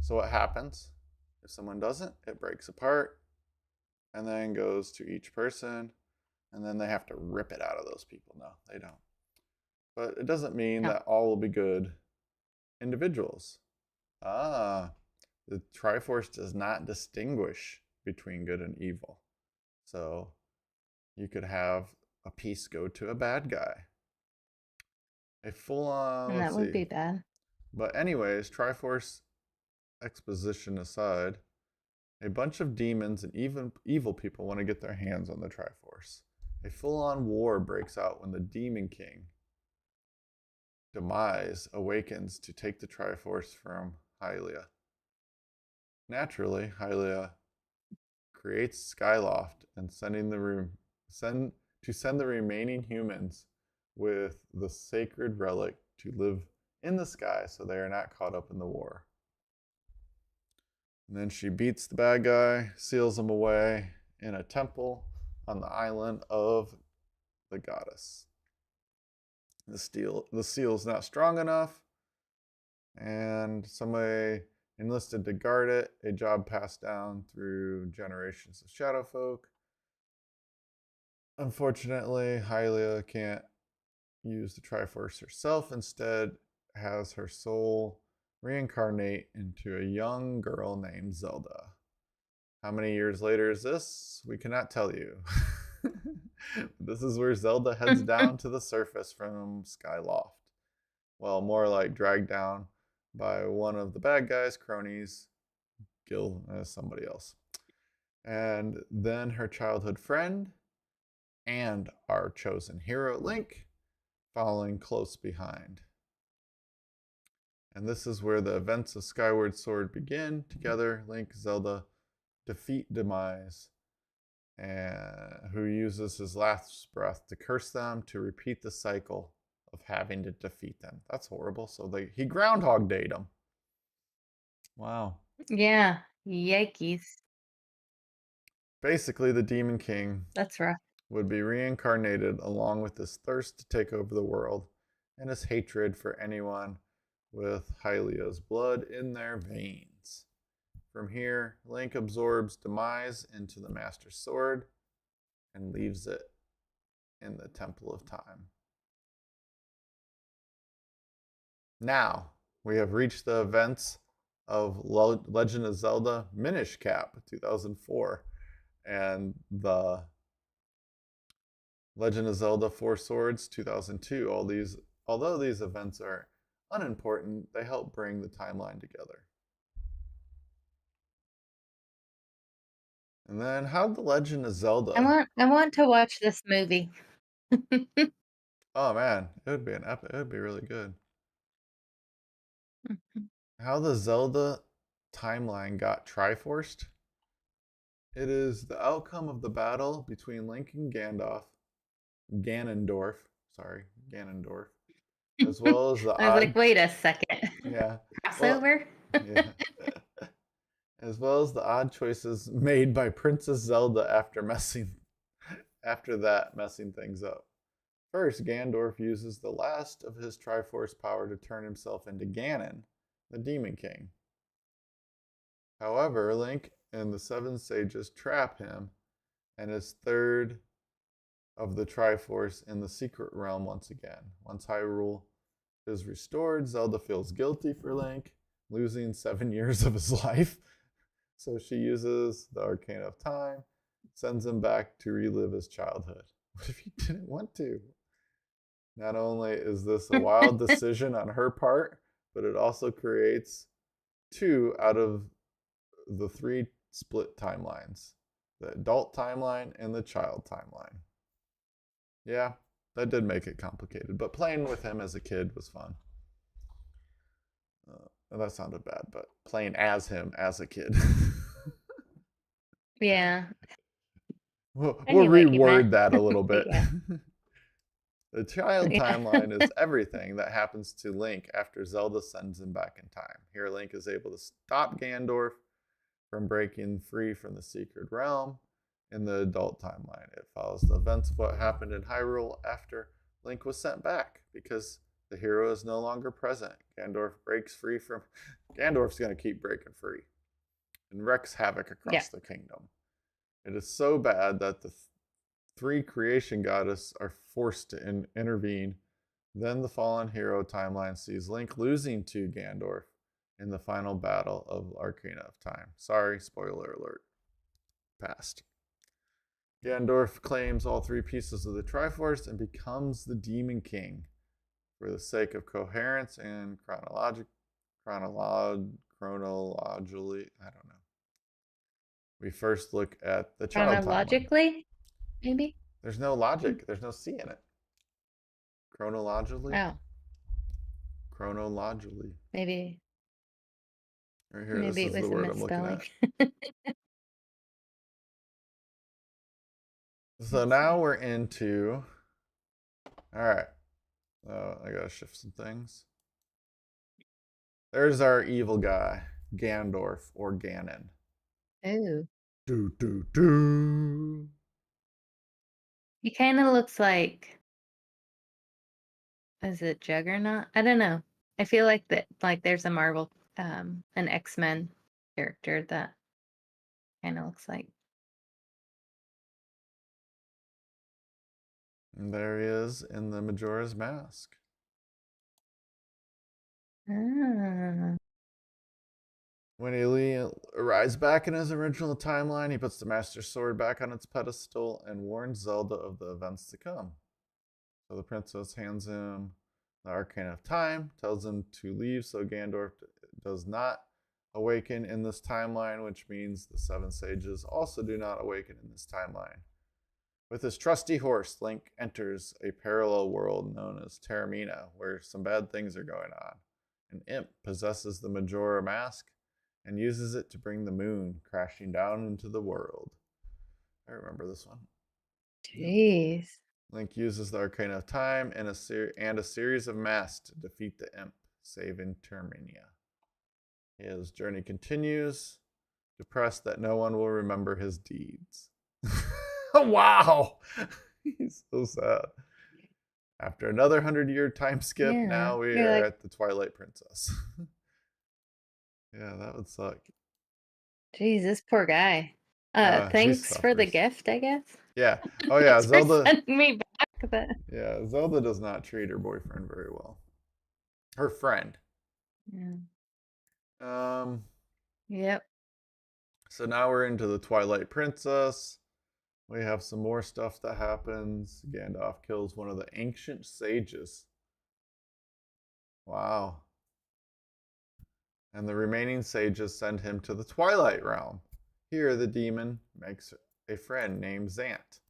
So, what happens? If someone doesn't, it breaks apart and then goes to each person, and then they have to rip it out of those people. No, they don't. But it doesn't mean No. that all will be good individuals. Ah, the Triforce does not distinguish between good and evil. So you could have a piece go to a bad guy. A full on, And that let's would see. be bad. But, anyways, Triforce exposition aside, a bunch of demons and even evil people want to get their hands on the Triforce. A full on war breaks out when the Demon King, Demise, awakens to take the Triforce from Hylia. Naturally, Hylia creates Skyloft and send the remaining humans with the sacred relic to live in the sky so they are not caught up in the war. And then she beats the bad guy, seals him away in a temple on the island of the goddess. The seal is not strong enough, and somebody enlisted to guard it, a job passed down through generations of shadow folk. Unfortunately, Hylia can't use the Triforce herself, instead has her soul reincarnate into a young girl named Zelda. How many years later is this? We cannot tell you. This is where Zelda heads down to the surface from Skyloft. Well, more like dragged down by one of the bad guys' cronies, Gil, somebody else. And then her childhood friend and our chosen hero, Link, following close behind. And this is where the events of Skyward Sword begin. Together, Link, Zelda defeat Demise, and who uses his last breath to curse them to repeat the cycle of having to defeat them. That's horrible. So he Groundhog Dayed them. Wow. Yeah. Yikes. Basically, the Demon King That's rough. would be reincarnated along with his thirst to take over the world and his hatred for anyone with Hylia's blood in their veins. From here, Link absorbs Demise into the Master Sword and leaves it in the Temple of Time. Now, we have reached the events of Legend of Zelda Minish Cap 2004 and the Legend of Zelda Four Swords 2002. Although these events are unimportant, they help bring the timeline together. And then how did the Legend of Zelda? I want to watch this movie. Oh man, it would be an epic. It would be really good. How the Zelda timeline got triforced? It is the outcome of the battle between Link and Ganondorf, as well as the I was like, wait a second. yeah, Crossover? yeah, as well as the odd choices made by Princess Zelda after messing things up. First, Ganondorf uses the last of his Triforce power to turn himself into Ganon, the Demon King. However, Link and the Seven Sages trap him and his third of the Triforce in the Secret Realm once again. Once Hyrule is restored, Zelda feels guilty for Link, losing 7 years of his life. So she uses the Arcana of Time, sends him back to relive his childhood. What if he didn't want to? Not only is this a wild decision on her part, but it also creates 2 out of the 3 split timelines, the adult timeline and the child timeline. Yeah, that did make it complicated, but playing with him as a kid was fun. That sounded bad, but playing as him as a kid. Yeah. We'll reword that a little bit. Yeah. The child timeline is everything that happens to Link after Zelda sends him back in time. Here, Link is able to stop Ganondorf from breaking free from the Secret Realm. In the adult timeline, it follows the events of what happened in Hyrule after Link was sent back, because the hero is no longer present. Ganondorf's going to keep breaking free and wreaks havoc across the kingdom. It is so bad that the 3 creation goddesses are forced to intervene. Then the fallen hero timeline sees Link losing to Ganondorf in the final battle of Arcana of Time. Sorry, spoiler alert. Passed. Ganondorf claims all 3 pieces of the Triforce and becomes the Demon King. For the sake of coherence and chronologically, I don't know. We first look at the child chronologically, maybe? There's no logic. There's no C in it. Chronologically? Oh. Chronologically. Maybe. Right here, maybe this is the word I'm looking at. So now we're into... Alright. I gotta shift some things. There's our evil guy, Ganondorf, or Ganon. Ooh. Do. He kind of looks like... Is it Juggernaut? I don't know. I feel like there's a Marvel, an X-Men character that kind of looks like. And there he is in the Majora's Mask. Ah. When Aelia arrives back in his original timeline, he puts the Master Sword back on its pedestal and warns Zelda of the events to come. So the princess hands him the Arcana of Time, tells him to leave so Ganondorf does not awaken in this timeline, which means the 7 sages also do not awaken in this timeline. With his trusty horse, Link enters a parallel world known as Terramina, where some bad things are going on. An imp possesses the Majora Mask and uses it to bring the moon crashing down into the world. I remember this one. Jeez. Link uses the Arcana of Time and a series of masks to defeat the imp, saving Termina. His journey continues, depressed that no one will remember his deeds. Wow! He's so sad. After another 100-year time skip, now we are at the Twilight Princess. Yeah, that would suck. Jeez, this poor guy. Thanks for the gift, I guess. Yeah. Oh yeah, Zelda. Sending me back of it. Yeah, Zelda does not treat her boyfriend very well. Her friend. Yeah. Um, Yep. so now we're into the Twilight Princess. We have some more stuff that happens. Gandalf kills one of the ancient sages. Wow. And the remaining sages send him to the Twilight Realm. Here, the demon makes a friend named Zant,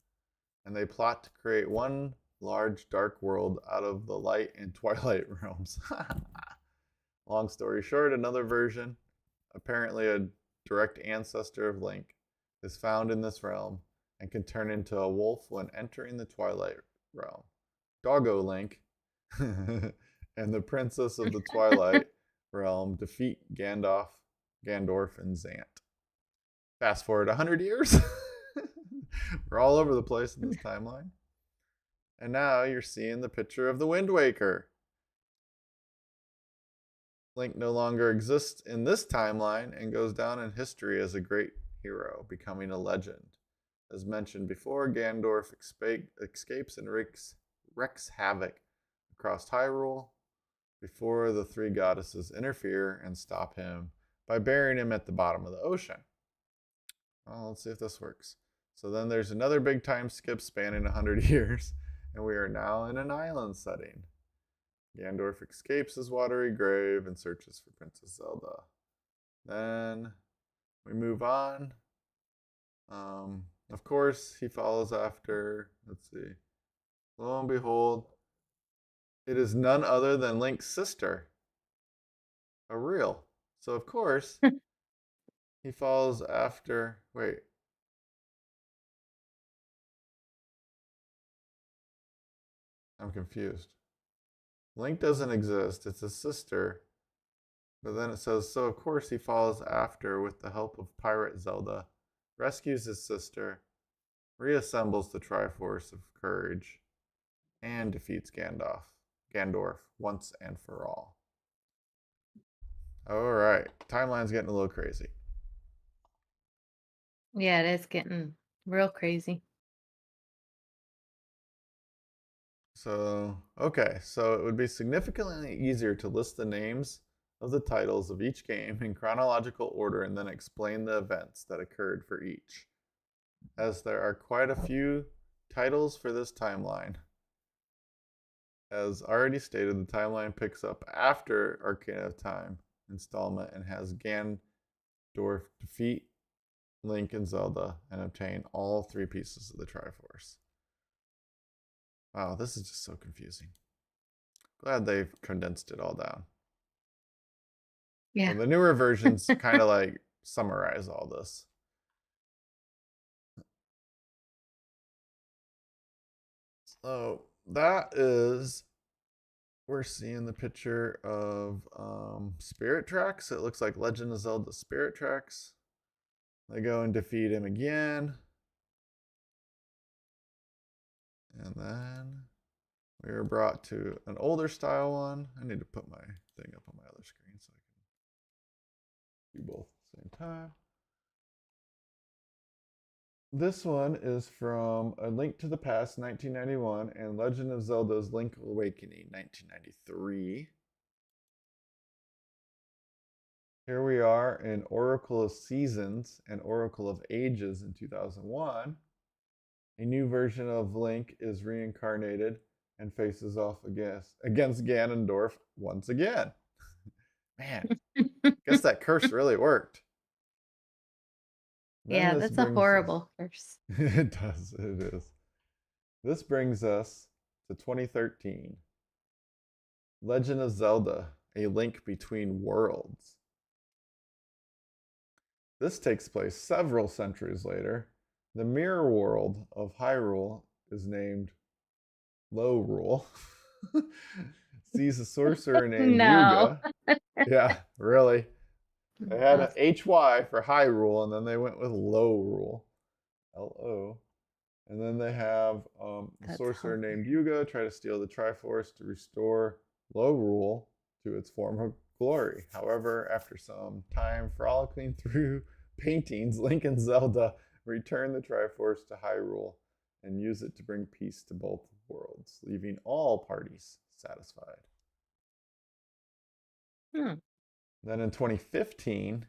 and they plot to create one large dark world out of the light and twilight realms. Long story short, another version, apparently a direct ancestor of Link, is found in this realm and can turn into a wolf when entering the Twilight Realm. Doggo Link and the Princess of the Twilight Realm defeat Gandalf, Gandorf, and Zant. Fast forward 100 years. We're all over the place in this timeline. And now you're seeing the picture of the Wind Waker. Link no longer exists in this timeline and goes down in history as a great hero, becoming a legend. As mentioned before, Gandorf escapes and wreaks havoc across Hyrule before the three goddesses interfere and stop him by burying him at the bottom of the ocean. Well, let's see if this works. So then there's another big time skip spanning 100 years, and we are now in an island setting. Gandorf escapes his watery grave and searches for Princess Zelda. Then we move on. Of course, he follows after. Let's see. Lo and behold, it is none other than Link's sister, Ariel. So, of course, he follows after. Wait. I'm confused. Link doesn't exist. It's his sister. But then it says, so of course he follows after with the help of Pirate Zelda, rescues his sister, reassembles the Triforce of Courage, and defeats Gandorf once and for all. All right, timeline's getting a little crazy. Yeah, it is getting real crazy. So, okay, so it would be significantly easier to list the names of the titles of each game in chronological order and then explain the events that occurred for each, as there are quite a few titles for this timeline. As already stated, the timeline picks up after Ocarina of Time installment and has Gandorf defeat Link and Zelda and obtain all three pieces of the Triforce. Wow, this is just so confusing. Glad they've condensed it all down. Yeah. Well, the newer versions kind of like summarize all this. So that is, we're seeing the picture of Spirit Tracks. It looks like Legend of Zelda Spirit Tracks. They go and defeat him again. And then we are brought to an older style one. I need to put my thing up on my other screen so I can do both at the same time. This one is from A Link to the Past, 1991, and Legend of Zelda's Link Awakening, 1993. Here we are in Oracle of Seasons and Oracle of Ages in 2001. A new version of Link is reincarnated and faces off against Ganondorf once again. Man, guess that curse really worked. Yeah, that's a horrible curse. It does, it is. This brings us to 2013. Legend of Zelda, A Link Between Worlds. This takes place several centuries later. The mirror world of Hyrule is named Lorule. Sees a sorcerer named No. Yuga. Yeah, really. They had an HY for Hyrule, and then they went with Lorule. L-O. And then they have a sorcerer named Yuga try to steal the Triforce to restore Lorule to its former glory. However, after some time frolicking through paintings, Link and Zelda return the Triforce to Hyrule and use it to bring peace to both worlds, leaving all parties satisfied. Hmm. Then in 2015,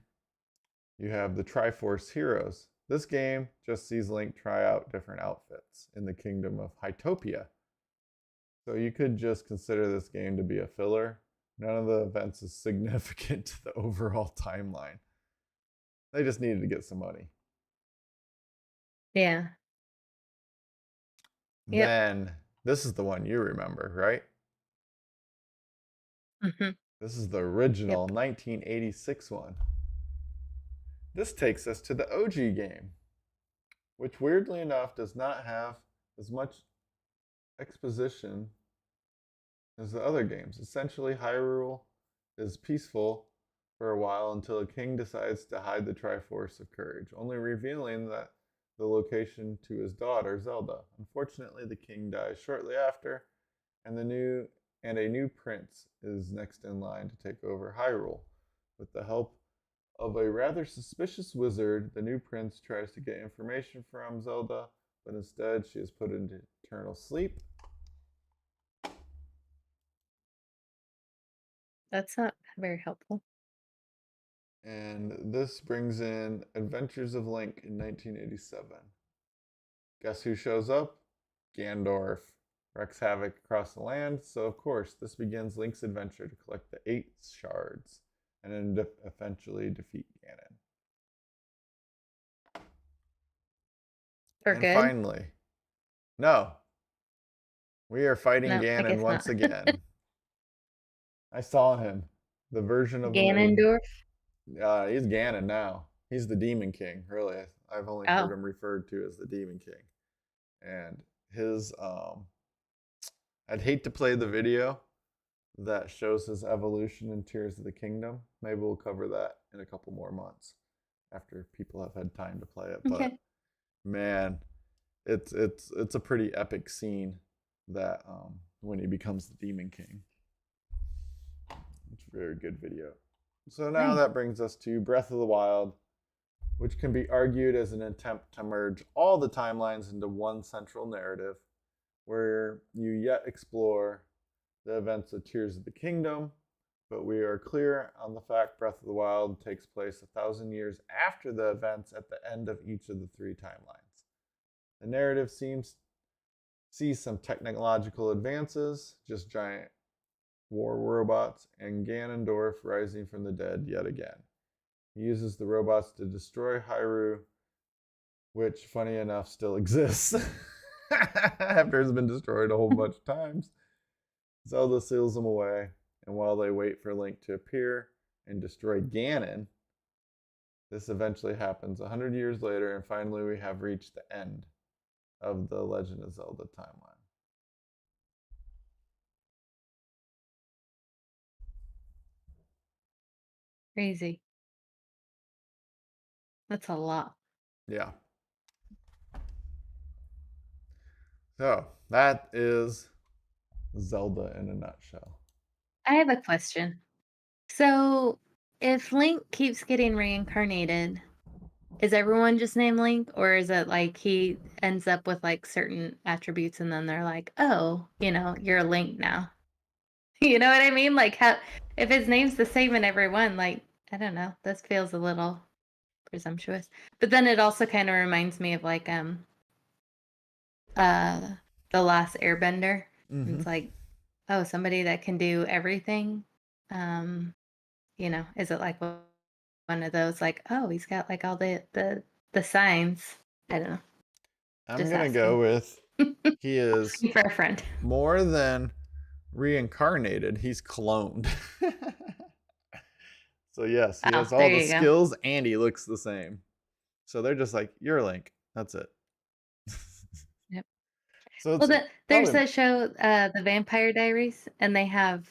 you have the Triforce Heroes. This game just sees Link try out different outfits in the kingdom of Hytopia. So you could just consider this game to be a filler. None of the events is significant to the overall timeline. They just needed to get some money. Yeah. Yep. Then this is the one you remember, right? Hmm. This is the original Yep. 1986 one. This takes us to the OG game, which weirdly enough does not have as much exposition as the other games. Essentially, Hyrule is peaceful for a while until a king decides to hide the Triforce of Courage, only revealing that the location to his daughter Zelda. Unfortunately, the king dies shortly after, and a new prince is next in line to take over Hyrule. With the help of a rather suspicious wizard, the new prince tries to get information from Zelda, but instead she is put into eternal sleep. That's not very helpful. And this brings in Adventures of Link in 1987. Guess who shows up? Gandorf wreaks havoc across the land, so of course, this begins Link's adventure to collect the 8 shards and then eventually defeat Ganon. For And good? finally, no, we are fighting No, I Ganon guess not. once again. I saw him, the version of him in. Ganondorf? He's Ganon now. He's the Demon King, really. I've only heard Oh, him referred to as the Demon King. And his, I'd hate to play the video that shows his evolution in Tears of the Kingdom. Maybe we'll cover that in a couple more months after people have had time to play it. But okay. man, it's a pretty epic scene that when he becomes the Demon King. It's a very good video. So now Nice. that brings us to Breath of the Wild, which can be argued as an attempt to merge all the timelines into one central narrative, where you yet explore the events of Tears of the Kingdom, but we are clear on the fact Breath of the Wild takes place 1,000 years after the events at the end of each of the 3 timelines. The narrative sees some technological advances, just giant war robots, and Ganondorf rising from the dead yet again. He uses the robots to destroy Hyrule, which, funny enough, still exists after it's been destroyed a whole bunch of times. Zelda seals them away, and while they wait for Link to appear and destroy Ganon, this eventually happens 100 years later, and finally we have reached the end of the Legend of Zelda timeline. Crazy. That's a lot. Yeah. So that is Zelda in a nutshell. I have a question. So, if Link keeps getting reincarnated, is everyone just named Link, or is it like he ends up with like certain attributes and then they're like, oh, you're a Link now? You know what I mean? Like, how, if his name's the same in everyone, like, I don't know, this feels a little presumptuous. But then it also kind of reminds me of like, uh, The Last Airbender. Mm-hmm. It's like, oh, somebody that can do everything. Um, is it like one of those like, oh, he's got like all the signs? I don't know. I'm Just gonna go asking. with he is For a friend. more than reincarnated, he's cloned. So yes, he Oh, has all there the you go. skills and he looks the same. So they're just like, you're Link. That's it. Yep. So Well, it's there's probably that show, The Vampire Diaries, and they have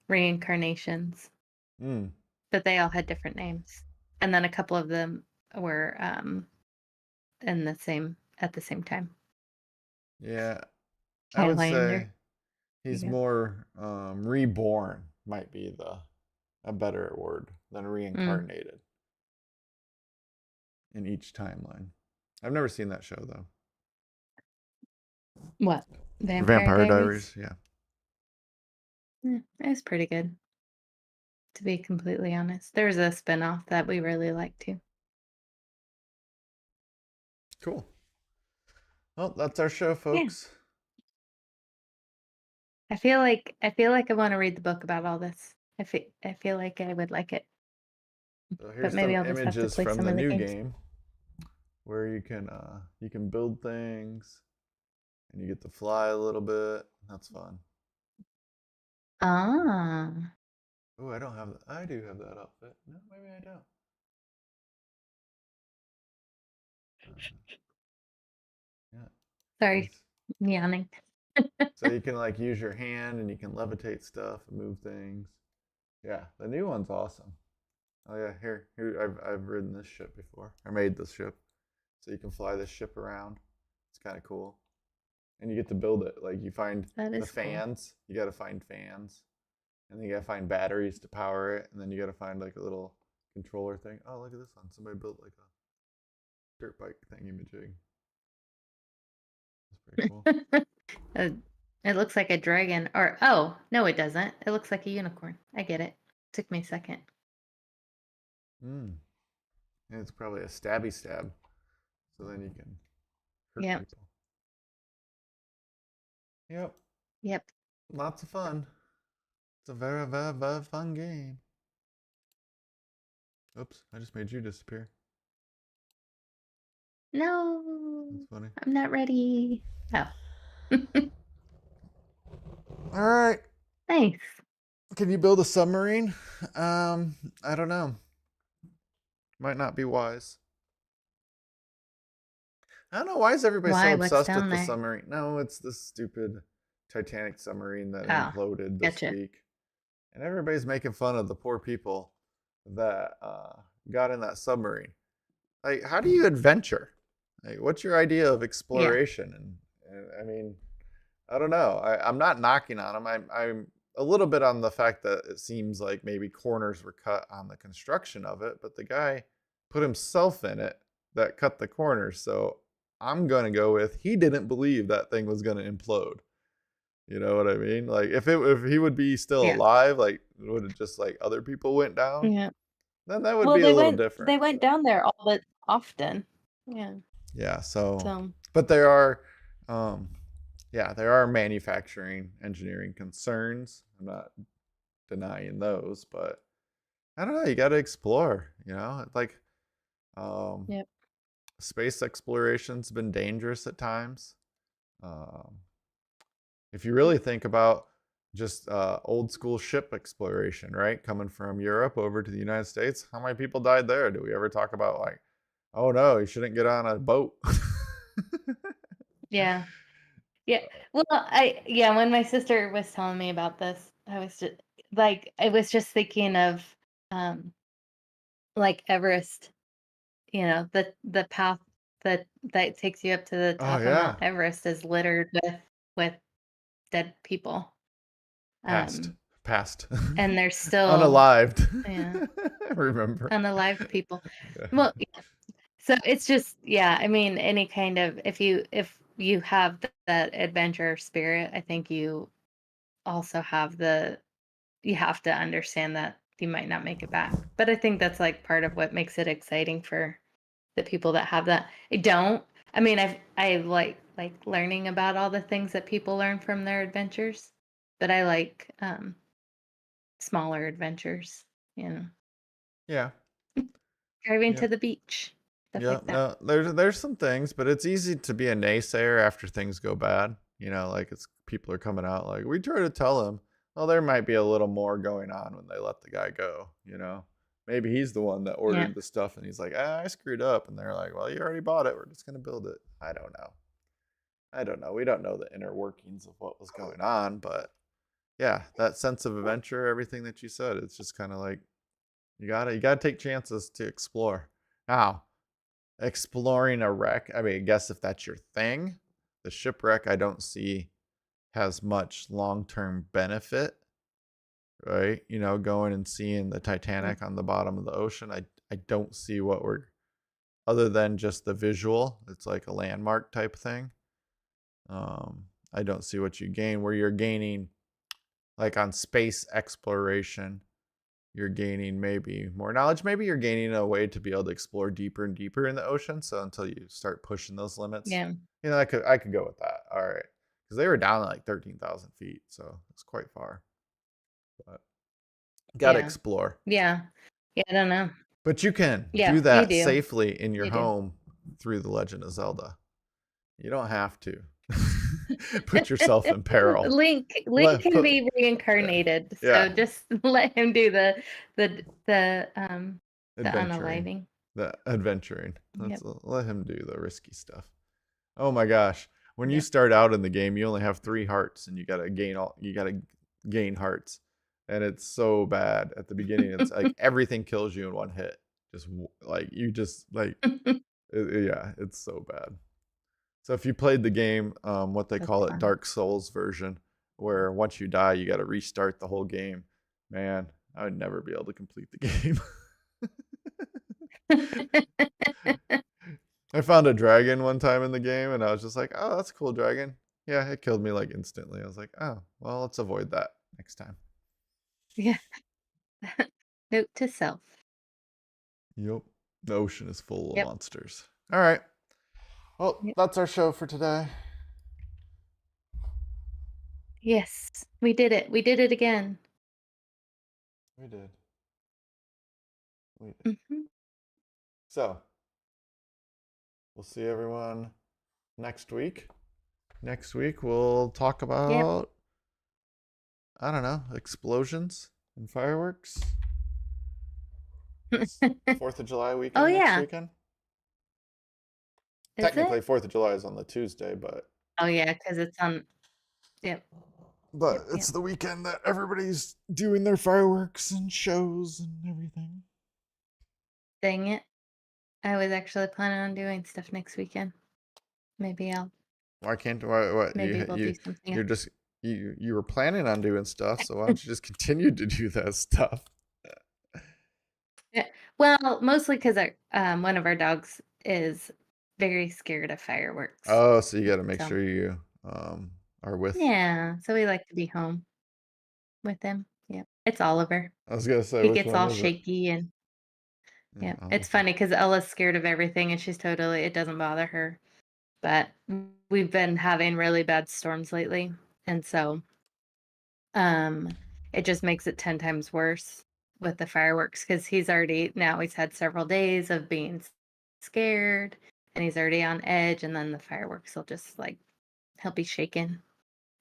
reincarnations, mm, but they all had different names, and then a couple of them were in the same at the same time. yeah. I would Highlander. say There he's you go. more reborn might be a better word than Mm. reincarnated in each timeline. I've never seen that show though. What? Vampire Vampire Diaries? Diaries. Yeah. Yeah, it was pretty good, to be completely honest. There's a spinoff that we really liked too. Cool. Well, that's our show, Yeah. folks. I feel like I want to read the book about all this. I feel like I would like it. So But here's maybe some I'll just have to images play from some the of the new games. game where you can build things and you get to fly a little bit. That's fun. Ah, Oh, I don't have that. I do have that outfit. No, maybe I don't. Yeah. sorry, Nice. yawning. So you can like use your hand and you can levitate stuff and move things. Yeah, the new one's awesome. Oh yeah, here I've ridden this ship before. I made this ship. So you can fly this ship around. It's kind of cool. And you get to build it. Like you find That the is cool. fans. You got to find fans. And then you got to find batteries to power it. And then you got to find like a little controller thing. Oh, look at this one. Somebody built like a dirt bike thingy majig. That's pretty cool. Uh, it looks like a dragon, or oh, no, it doesn't. It looks like a unicorn. I get it. Took me a second. Mm. And it's probably a stabby stab. So then you can hurt Yep. people. Yep. Yep. Lots of fun. It's a very, very, very fun game. Oops, I just made you disappear. No, That's funny. I'm not ready. Oh, All right. nice. Can you build a submarine? I don't know. Might not be wise. I don't know. Why is everybody so Why? What's obsessed with down the there? submarine? No, it's this stupid Titanic submarine that Oh, imploded this gotcha. week. And everybody's making fun of the poor people that got in that submarine. Like, how do you adventure? Like, what's your idea of Yeah. exploration? And I mean, I don't know. I'm not knocking on them. I'm a little bit on the fact that it seems like maybe corners were cut on the construction of it, but the guy put himself in it that cut the corners. So I'm gonna go with he didn't believe that thing was gonna implode. You know what I mean? Like if he would be still Yeah. alive, like would it just like other people went down? Yeah. Then that would Well, be a they little went different. they went But down there all but often. Yeah. yeah, so So but there are um yeah, there are manufacturing engineering concerns. I'm not denying those, but I don't know, you got to explore, you know? Like um yep. space exploration's been dangerous at times. Um if you really think about just old school ship exploration, right? Coming from Europe over to the United States, how many people died there? Do we ever talk about like, oh no, you shouldn't get on a boat? Yeah. Yeah. Well, when my sister was telling me about this, I was just thinking of um like Everest, the path that takes you up to the Oh top of Mount yeah, Everest is littered with dead people. past, Um past, and there's still, unalived. yeah, Remember? unalived people. Yeah. Well, so it's just, yeah, I mean, any kind of, if you have that adventure spirit, I think you also you have to understand that you might not make it back. But I think that's like part of what makes it exciting for the people that have that. I don't. I mean, I like learning about all the things that people learn from their adventures, but I like smaller adventures, you know, Yeah. driving Yeah. to the beach, stuff Yeah. like that. No, there's some things, but it's easy to be a naysayer after things go bad. You know, like it's people are coming out like we try to tell him. Well, there might be a little more going on when they let the guy go. You know, maybe he's the one that Yeah. ordered the stuff, and he's like, I screwed up, and they're like, well, you already bought it. We're just gonna build it. I don't know. I don't know. We don't know the inner workings of what was going on, but yeah, that sense of adventure, everything that you said, it's just kind of like you gotta take chances to explore. Now, exploring a wreck, I mean, I guess if that's your thing, the shipwreck I don't see has much long-term benefit, right? You know, going and seeing the Mm. Titanic on the bottom of the ocean, I don't see what we're other than just the visual. It's like a landmark type thing. I don't see what you gain. Where you're gaining, like on space exploration, you're gaining maybe more knowledge. Maybe you're gaining a way to be able to explore deeper and deeper in the ocean. So until you start pushing those limits, Yeah. I could go with that. All right, because they were down at like 13,000 feet, so it's quite far. But gotta Yeah. explore. Yeah. Yeah, I don't know. But you can do Yeah, you that do. safely in your You do. home through The Legend of Zelda. You don't have to put yourself in peril. Link Let can put be reincarnated, so yeah, just let him do the adventuring, unaliving. the adventuring. Yep. Let him do the risky stuff. Oh my gosh. When you Yep. start out in the game, you only have 3 hearts and you got to gain hearts. And it's so bad at the beginning. It's like everything kills you in one hit. Just like you just like yeah, it's so bad. So if you played the game, what they That's call it, fun. Dark Souls version, where once you die, you got to restart the whole game. Man, I would never be able to complete the game. I found a dragon one time in the game, and I was just like, "Oh, that's a cool dragon." Yeah, it killed me like instantly. I was like, "Oh, well, let's avoid that next time." Yeah. Note to self. Yep, the ocean is full of Yep. monsters. All right, well, Yep. that's our show for today. Yes, we did it. We did it again. We did. We did. Mhm. So we'll see everyone next week. Next week we'll talk Yep. about, I don't know, explosions and fireworks. It's 4th of July Oh, weekend next yeah. weekend. Is it? Technically 4th of July is on the Tuesday, Oh, yeah, because it's on. Yep. Yep. it's Yep. the weekend that everybody's doing their fireworks and shows and everything. Dang it. I was actually planning on doing stuff next weekend. Maybe I'll. Why can't what Maybe we'll do something you're else. just you were planning on doing stuff, so why don't you just continue to do that stuff? Yeah. Well, mostly because one of our dogs is very scared of fireworks. Oh, so you got to make So sure you are with. yeah, so we like to be home with him. Yep. It's Oliver. I was gonna say, He which gets one all is it? shaky and Yeah, yeah. It's Oliver. funny because Ella's scared of everything and she's totally it doesn't bother her. But we've been having really bad storms lately. And so um it just makes it 10 times worse with the fireworks because he's had several days of being scared and he's already on edge and then the fireworks will just like he'll be shaking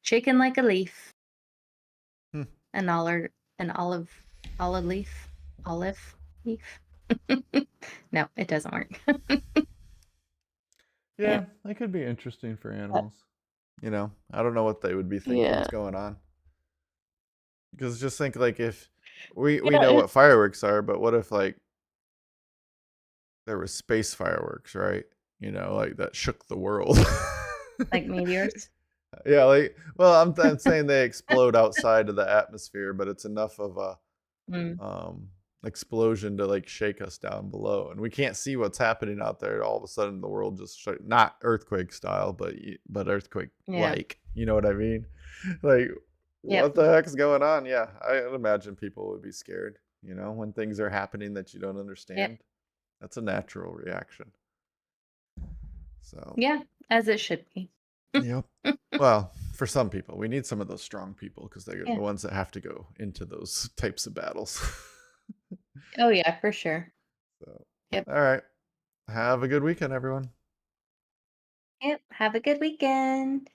like a leaf. Hmm. An olive an olive leaf. Olive leaf. No, it doesn't work. Yeah. Yeah, that could be interesting for Uh, animals. I don't know what they would be thinking is Yeah. going on. Because just think like if we Yeah, know what it's fireworks are, but what if like there was space fireworks, right? Like that shook the world. like meteors. Yeah, like well, I'm saying they explode outside of the atmosphere, but it's enough of a Mm, um explosion to like shake us down below, and we can't see what's happening out there. All of a sudden, the world just not earthquake style, but earthquake yeah. like. You know what I mean? Like, Yep. what the heck's going on? Yeah, I imagine people would be scared. When things are happening that you don't Yep. understand. That's a natural reaction. So, Yeah, as it should be. yep. Well, for some people, we need some of those strong people because they're Yeah. the ones that have to go into those types of battles. Oh, yeah, for sure. So, Yep. all right. Have a good weekend, everyone. Yep. Have a good weekend.